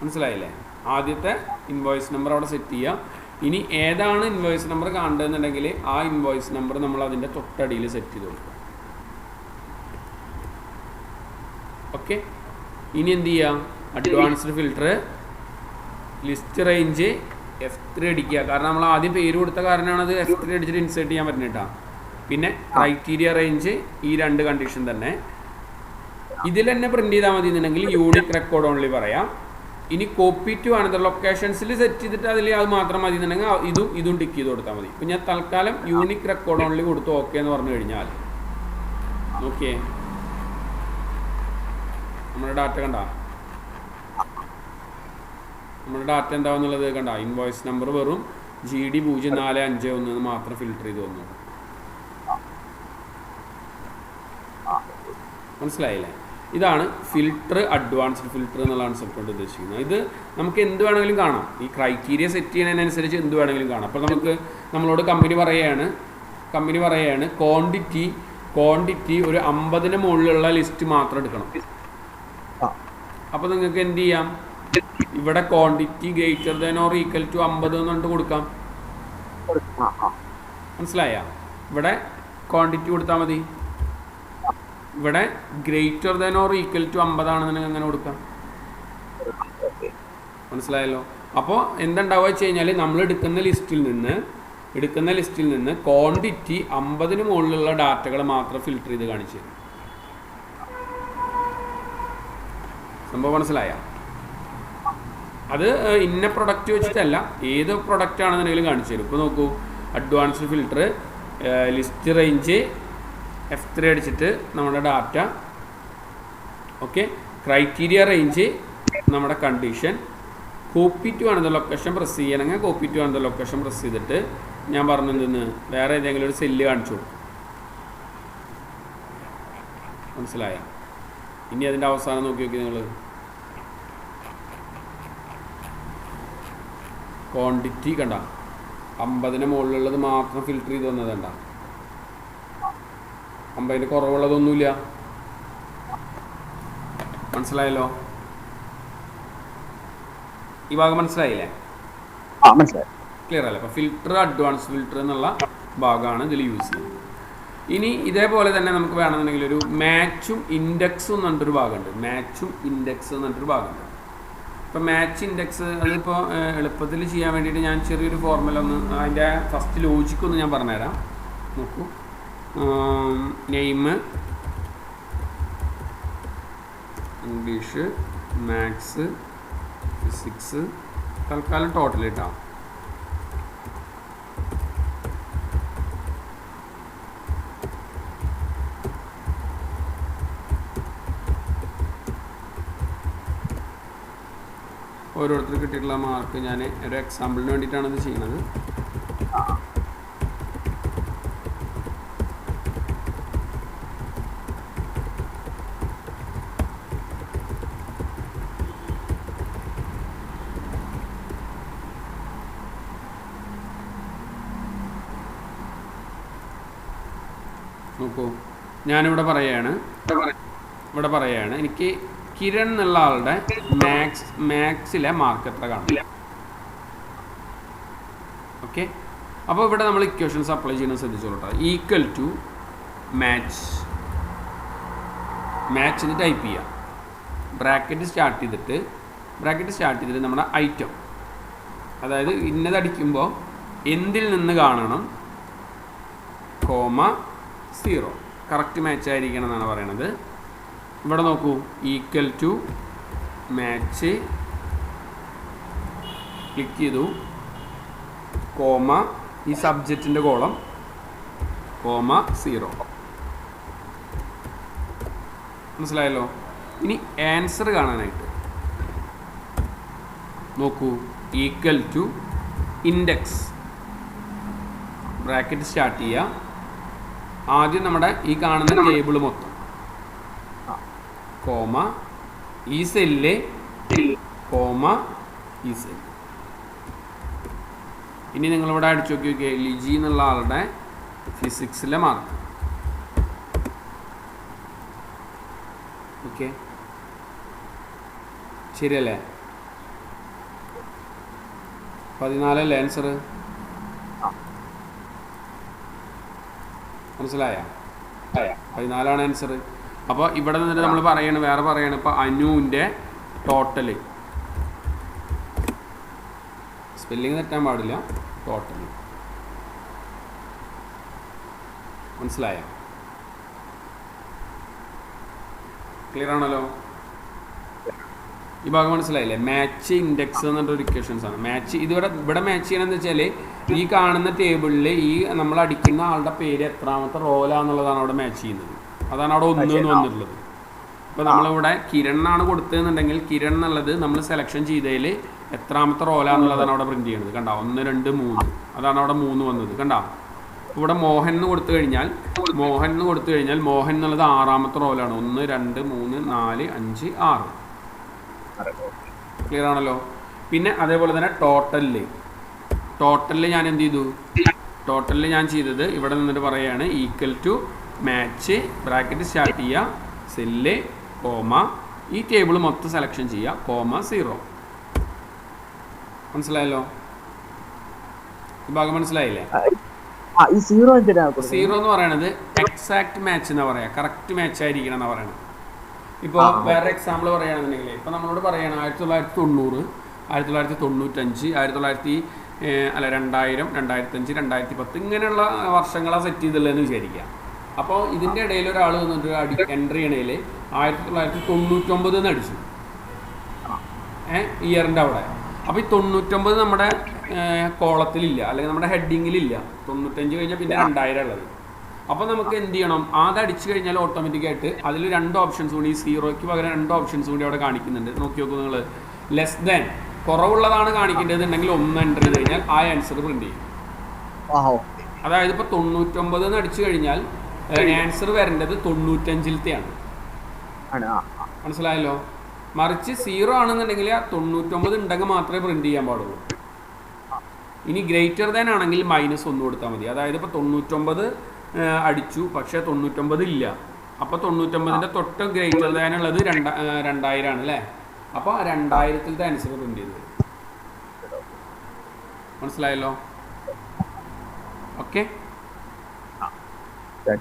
മനസ്സിലായില്ലേ? ആദ്യത്തെ ഇൻവോയ്സ് നമ്പർ അവിടെ സെറ്റ് ചെയ്യുക. ഇനി ഏതാണ് ഇൻവോയ്സ് നമ്പർ കാണേണ്ടതെന്നുണ്ടെങ്കിൽ ആ ഇൻവോയ്സ് നമ്പർ നമ്മൾ അതിൻ്റെ തൊട്ടടിയിൽ സെറ്റ് ചെയ്ത് കൊടുക്കുക. ഓക്കെ, ഇനി എന്ത് ചെയ്യുക, advanced filter, list range F3 അടിക്കുക. കാരണം നമ്മൾ ആദ്യം പേര് കൊടുത്ത കാരണമാണ് അത് F3 അടിച്ചിട്ട് ഇൻസേർട്ട് ചെയ്യാൻ പറ്റുന്നിട്ടാ. പിന്നെ ക്രൈറ്റീരിയ റേഞ്ച്, ഈ 2 കണ്ടീഷൻ തന്നെ ഇതിൽ തന്നെ പ്രിന്റ് ചെയ്താൽ മതി എന്നുണ്ടെങ്കിൽ യൂണിക് റെക്കോർഡ് ഓൺലി പറയാം. ഇനി കോപ്പി ടു അനദർ ലൊക്കേഷൻസിൽ സെറ്റ് ചെയ്തിട്ട് അതിൽ അത് മാത്രം മതി എന്നുണ്ടെങ്കിൽ ഇതും ടിക്ക് ചെയ്ത് കൊടുത്താൽ മതി. ഇപ്പം ഞാൻ തൽക്കാലം യൂണിക് റെക്കോർഡ് ഓൺലി കൊടുത്തു ഓക്കെ എന്ന് പറഞ്ഞു കഴിഞ്ഞാൽ ഓക്കെ, നമ്മുടെ ഡാറ്റ കണ്ട, നമ്മുടെ ഡാറ്റ എന്താണെന്നുള്ളത് കണ്ട, ഇൻവോയ്സ് നമ്പർ വെറും GD 0451 മാത്രം ഫിൽട്ടർ ചെയ്ത് വന്നു. മനസ്സിലായില്ലേ? ഇതാണ് ഫിൽട്ടർ, അഡ്വാൻസ്ഡ് ഫിൽട്ടർ എന്നുള്ള കൺസെപ്റ്റ് കൊണ്ട് ഉദ്ദേശിക്കുന്നത്. ഇത് നമുക്ക് എന്ത് വേണമെങ്കിലും കാണാം, ഈ ക്രൈറ്റീരിയ സെറ്റ് ചെയ്യുന്നതിനനുസരിച്ച് എന്ത് വേണമെങ്കിലും കാണാം. അപ്പോൾ നമ്മളോട് കമ്പനി പറയുകയാണ് ക്വാണ്ടിറ്റി ഒരു 50-ന് മുകളിലുള്ള ലിസ്റ്റ് മാത്രം എടുക്കണം. അപ്പോൾ നിങ്ങൾക്ക് എന്ത് ചെയ്യാം, ഇവിടെ quantity greater than or equal to 50 എന്നിട്ട് കൊടുക്കാം. മനസ്സിലായ? ഇവിടെ ക്വാണ്ടിറ്റി കൊടുത്താൽ മതി. ഇവിടെ greater than or equal to 50 ആണെന്നുണ്ടെങ്കിൽ അങ്ങനെ കൊടുക്കാം. മനസ്സിലായല്ലോ? അപ്പോൾ എന്തുണ്ടാവുക വെച്ച് കഴിഞ്ഞാൽ നമ്മൾ എടുക്കുന്ന ലിസ്റ്റിൽ നിന്ന് ക്വാണ്ടിറ്റി 50-ന് മുകളിലുള്ള ഡാറ്റകൾ മാത്രം ഫിൽട്ടർ ചെയ്ത് കാണിച്ചു തരും. സംഭവം മനസ്സിലായ? അത് ഇന്ന പ്രൊഡക്റ്റ് വെച്ചിട്ടല്ല, ഏത് പ്രൊഡക്റ്റ് ആണെന്നുണ്ടെങ്കിലും കാണിച്ചു തരും. ഇപ്പോൾ നോക്കൂ, advanced filter, list range F3 അടിച്ചിട്ട് നമ്മുടെ ഡാറ്റ, ഓക്കെ, ക്രൈറ്റീരിയ റേഞ്ച് നമ്മുടെ കണ്ടീഷൻ, കോപ്പി ടു ആണെന്ന ലൊക്കേഷൻ പ്രസ് ചെയ്യണമെങ്കിൽ കോപ്പി ടു ആണെന്ന ലൊക്കേഷൻ പ്രസ് ചെയ്തിട്ട് ഞാൻ പറഞ്ഞെന്തെന്ന് വേറെ ഏതെങ്കിലും ഒരു സെല്ല് കാണിച്ചു കൊടുക്കും. മനസ്സിലായ? ഇനി അതിൻ്റെ അവസാനം നോക്കി നിങ്ങൾ ക്വാണ്ടിറ്റി കണ്ട, 50-ന് മുകളിലുള്ളത് മാത്രം ഫിൽട്ടർ ചെയ്ത് വന്നത് കണ്ട, 50-ന് കുറവുള്ളതൊന്നുമില്ല. മനസ്സിലായല്ലോ? ഈ ഭാഗം മനസ്സിലായില്ലേ? ക്ലിയർ അല്ലേ? അപ്പോൾ ഫിൽട്ടർ, അഡ്വാൻസ് ഫിൽട്ടർ എന്നുള്ള ഭാഗമാണ് ഇതിൽ യൂസ് ചെയ്യുന്നത്. ഇനി ഇതേപോലെ തന്നെ നമുക്ക് വേണമെന്നുണ്ടെങ്കിൽ ഒരു മാച്ചും ഇൻഡെക്സും എന്ന് പറഞ്ഞിട്ടൊരു ഭാഗമുണ്ട്. ഇപ്പോൾ മാച്ച് ഇൻഡെക്സ് അതിപ്പോൾ എളുപ്പത്തിൽ ചെയ്യാൻ വേണ്ടിയിട്ട് ഞാൻ ചെറിയൊരു ഫോർമുല അതിൻ്റെ ഫസ്റ്റ് ലോജിക്കൊന്ന് ഞാൻ പറഞ്ഞുതരാം. നോക്കൂ, നെയിം ഇംഗ്ലീഷ്, മാത്സ്, ഫിസിക്സ്, തൽക്കാലം ടോട്ടൽ ഇട്ടാം. ഓരോരുത്തർക്ക് കിട്ടിയിട്ടുള്ള മാർക്ക് ഞാൻ ഒരു എക്സാമ്പിളിന് വേണ്ടിയിട്ടാണ് ഇത് ചെയ്യുന്നത്. നോക്കൂ, ഞാനിവിടെ പറയുകയാണ് എനിക്ക് കിരൺ എന്നുള്ള ആളുടെ മാത്സിലെ മാർക്ക് എത്ര കാണില്ല. ഓക്കെ, അപ്പോൾ ഇവിടെ നമ്മൾ ഇക്വേഷൻസ് അപ്ലൈ ചെയ്യുന്നത് ശ്രദ്ധിച്ചോളൂ. ഈക്വൽ ടു മാച്ച് എന്ന് ടൈപ്പ് ചെയ്യാം. ബ്രാക്കറ്റ് സ്റ്റാർട്ട് ചെയ്തിട്ട് നമ്മുടെ ഐറ്റം, അതായത് ഇന്നതടിക്കുമ്പോൾ എന്തിൽ നിന്ന് കാണണം, കോമ 0 കറക്റ്റ് മാച്ച് ആയിരിക്കണം എന്നാണ് പറയണത്. ഇവിടെ നോക്കൂ, ഈക്വൽ ടു മാച്ച് ക്ലിക്ക് ചെയ്തു, കോമ ഈ സബ്ജക്റ്റിൻ്റെ കോളം, കോമ 0. മനസ്സിലായല്ലോ? ഇനി ആൻസർ കാണാനായിട്ട് നോക്കൂ, equal to index, bracket start ചെയ്യുക. ആദ്യം നമ്മുടെ ഈ കാണുന്ന ടേബിൾ മൊത്തം, കോമ ഈ സെല്ല്, കോമ ഈ സെല്ല്. ഇനി നിങ്ങളിവിടെ അടിച്ചു നോക്കി ലിജി എന്നുള്ള ആളുടെ ഫിസിക്സിലെ മാർക്ക്. ഓക്കെ, ശരിയല്ലേ? 14 അല്ലേ ആൻസർ? മനസ്സിലായ? 14 ആൻസർ. അപ്പോൾ ഇവിടെ നിന്നിട്ട് നമ്മൾ വേറെ പറയണം. ഇപ്പോൾ അനുവിൻ്റെ ടോട്ടൽ, സ്പെല്ലിങ് തെറ്റാൻ പാടില്ല, ടോട്ടൽ. മനസ്സിലായ? ക്ലിയർ ആണല്ലോ? ഈ ഭാഗം മനസ്സിലായില്ലേ? മാച്ച് ഇൻഡെക്സ് എന്നിട്ടൊരു ഇക്വേഷൻസ് ആണ്. മാച്ച് ഇവിടെ മാച്ച് ചെയ്യണമെന്ന് വെച്ചാൽ ഈ കാണുന്ന ടേബിളിൽ ഈ നമ്മൾ അടിക്കുന്ന ആളുടെ പേര് എത്രാമത്തെ റോലാന്നുള്ളതാണ് അവിടെ മാച്ച് ചെയ്യുന്നത്. അതാണ് അവിടെ 1 എന്ന് വന്നിട്ടുള്ളത്. ഇപ്പോൾ നമ്മളിവിടെ കിരൺ ആണ് കൊടുത്തതെന്നുണ്ടെങ്കിൽ കിരൺ എന്നുള്ളത് നമ്മൾ സെലക്ഷൻ ചെയ്തതിൽ എത്രാമത്തെ റോലാന്നുള്ളതാണ് അവിടെ പ്രിന്റ് ചെയ്യുന്നത്. കണ്ടോ? 1 2 3, അതാണ് അവിടെ 3 വന്നത്. കണ്ടോ? ഇവിടെ മോഹൻ എന്ന് കൊടുത്തു കഴിഞ്ഞാൽ മോഹൻ എന്നുള്ളത് 6ാമത്തെ റോയിലാണ്. 1 2 3 4 5 6. ക്ലിയർ ആണല്ലോ. പിന്നെ അതേപോലെ തന്നെ ടോട്ടലിൽ ഞാൻ എന്ത് ചെയ്തു? ടോട്ടലിൽ ഞാൻ ചെയ്തത് ഇവിടെ നിന്നിട്ട് പറയുകയാണ് equal to match bracket start ചെയ്യുക, സെല്ല് കോമ, ഈ ടേബിൾ മൊത്തം സെലക്ഷൻ ചെയ്യുക, കോമ 0. മനസ്സിലായല്ലോ? ഈ ഭാഗം മനസ്സിലായില്ലേ? സീറോ എന്ന് പറയുന്നത് എക്സാക്ട് മാച്ച് എന്നാ പറയാ, കറക്റ്റ് മാച്ച് ആയിരിക്കണം എന്നാ പറയണത്. ഇപ്പോൾ വേറെ എക്സാമ്പിൾ പറയുകയാണെന്നുണ്ടെങ്കിൽ ഇപ്പോൾ നമ്മളോട് പറയണം 1990, 1995, 2000, 2005, 2010 ഇങ്ങനെയുള്ള വർഷങ്ങളാണ് സെറ്റ് ചെയ്തുള്ളതെന്ന് വിചാരിക്കുക. അപ്പോൾ ഇതിൻ്റെ ഇടയിൽ ഒരാൾ വന്നിട്ട് എൻട്രി ചെയ്യണേൽ 1999 എന്ന് അടിച്ചു, ഇയറിൻ്റെ അവിടെ. അപ്പോൾ ഈ 99 നമ്മുടെ കോളത്തിലില്ല, അല്ലെങ്കിൽ നമ്മുടെ ഹെഡിങ്ങിലില്ല. 95 കഴിഞ്ഞാൽ പിന്നെ 2000 ഉള്ളത്. അപ്പോൾ നമുക്ക് എന്ത് ചെയ്യണം? അത് അടിച്ചു കഴിഞ്ഞാൽ ഓട്ടോമാറ്റിക്കായിട്ട് അതിൽ 2 ഓപ്ഷൻസ് കൂടി, ഈ 0ക്ക് പകരം 2 ഓപ്ഷൻസ് കൂടി അവിടെ കാണിക്കുന്നുണ്ട്. നോക്കി നോക്കൂ നിങ്ങൾ. ലെസ് ദാൻ കുറവുള്ളതാണ് കാണിക്കേണ്ടതുണ്ടെങ്കിൽ 1 എൻ്റർ ചെയ്ത് കഴിഞ്ഞാൽ ആ ആൻസർ പ്രിന്റ് ചെയ്യും. അതായത് ഇപ്പോൾ 99 എന്ന് അടിച്ചു കഴിഞ്ഞാൽ ആൻസർ വരേണ്ടത് 95-ലെയാണ്. മനസ്സിലായല്ലോ? മറിച്ച് 0 ആണെന്നുണ്ടെങ്കിൽ 99 ഉണ്ടെങ്കിൽ മാത്രമേ പ്രിന്റ് ചെയ്യാൻ പാടുള്ളൂ. ഇനി ഗ്രേറ്റർ ദാൻ ആണെങ്കിൽ -1 കൊടുത്താൽ മതി. അതായത് ഇപ്പോൾ 99 അടിച്ചു, പക്ഷേ 99 ഇല്ല. അപ്പോൾ 99ൻ്റെ തൊട്ട് ഗ്രേറ്റർ ദാൻ ഉള്ളത് 2000 ആണ് അല്ലേ? അപ്പോൾ 2000-ത്തെ ആൻസർ പ്രിന്റ് ചെയ്ത് വരും. മനസ്സിലായല്ലോ? ഓക്കെ.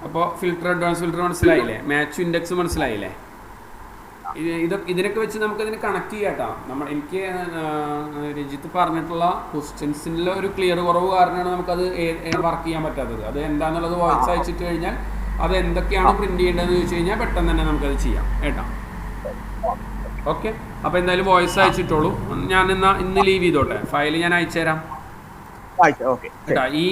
അപ്പോൾ ഫിൽറ്റർ, അഡ്വാൻസ് ഫിൽറ്റർ മനസ്സിലായില്ലേ? മാച്ച് ഇൻഡെക്സ് മനസ്സിലായില്ലേ? ഇതിനൊക്കെ വെച്ച് നമുക്കതിന് കണക്ട് ചെയ്യാട്ടോ. എനിക്ക് രജിത്ത് പറഞ്ഞിട്ടുള്ള ക്വസ്റ്റ്യൻസിൻ്റെ ഒരു ക്ലിയർ കുറവ് കാരണമാണ് നമുക്കത് വർക്ക് ചെയ്യാൻ പറ്റാത്തത്. അത് എന്താണെന്നുള്ളത് വോയിസ് അയച്ചിട്ട് കഴിഞ്ഞാൽ അത് എന്തൊക്കെയാണ് പ്രിന്റ് ചെയ്യേണ്ടതെന്ന് ചോദിച്ചു കഴിഞ്ഞാൽ പെട്ടെന്ന് തന്നെ നമുക്കത് ചെയ്യാം കേട്ടോ. ഓക്കെ. അപ്പോൾ എന്തായാലും വോയിസ് അയച്ചിട്ടോളൂ. ഞാൻ ഇന്ന് ലീവ് ചെയ്തോട്ടെ, ഫയൽ ഞാൻ അയച്ചു തരാം കേട്ടോ. ഈ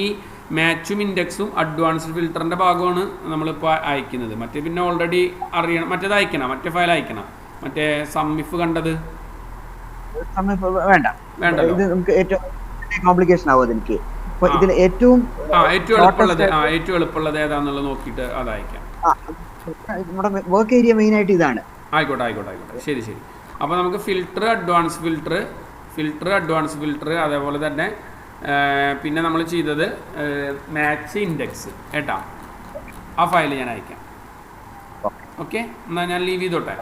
മാച്ചും ഇൻഡെക്സും അഡ്വാൻസ്ഡ് ഫിൽറ്ററിൻ്റെ ഭാഗമാണ് നമ്മളിപ്പോൾ അയക്കുന്നത്. മറ്റേ പിന്നെ ഓൾറെഡി അറിയണം, മറ്റേത് അയക്കണം, മറ്റേ ഫയൽ അയക്കണം. മറ്റേ സമ്മിഫ് കണ്ടത് ഏറ്റവും എളുപ്പമുള്ളത് ഏതാന്നുള്ളത് നോക്കിയിട്ട് അത് അയക്കാം. ആയിക്കോട്ടെ. ശരി. അപ്പോൾ നമുക്ക് ഫിൽറ്റർ, അഡ്വാൻസ് ഫിൽറ്റർ, അതേപോലെ തന്നെ പിന്നെ നമ്മൾ ചെയ്തത് മാച്ച് ഇൻഡെക്സ് കേട്ടോ. ആ ഫയൽ ഞാൻ അയക്കാം. ഓക്കെ, എന്നാൽ ഞാൻ ലീവ് ചെയ്തോട്ടെ.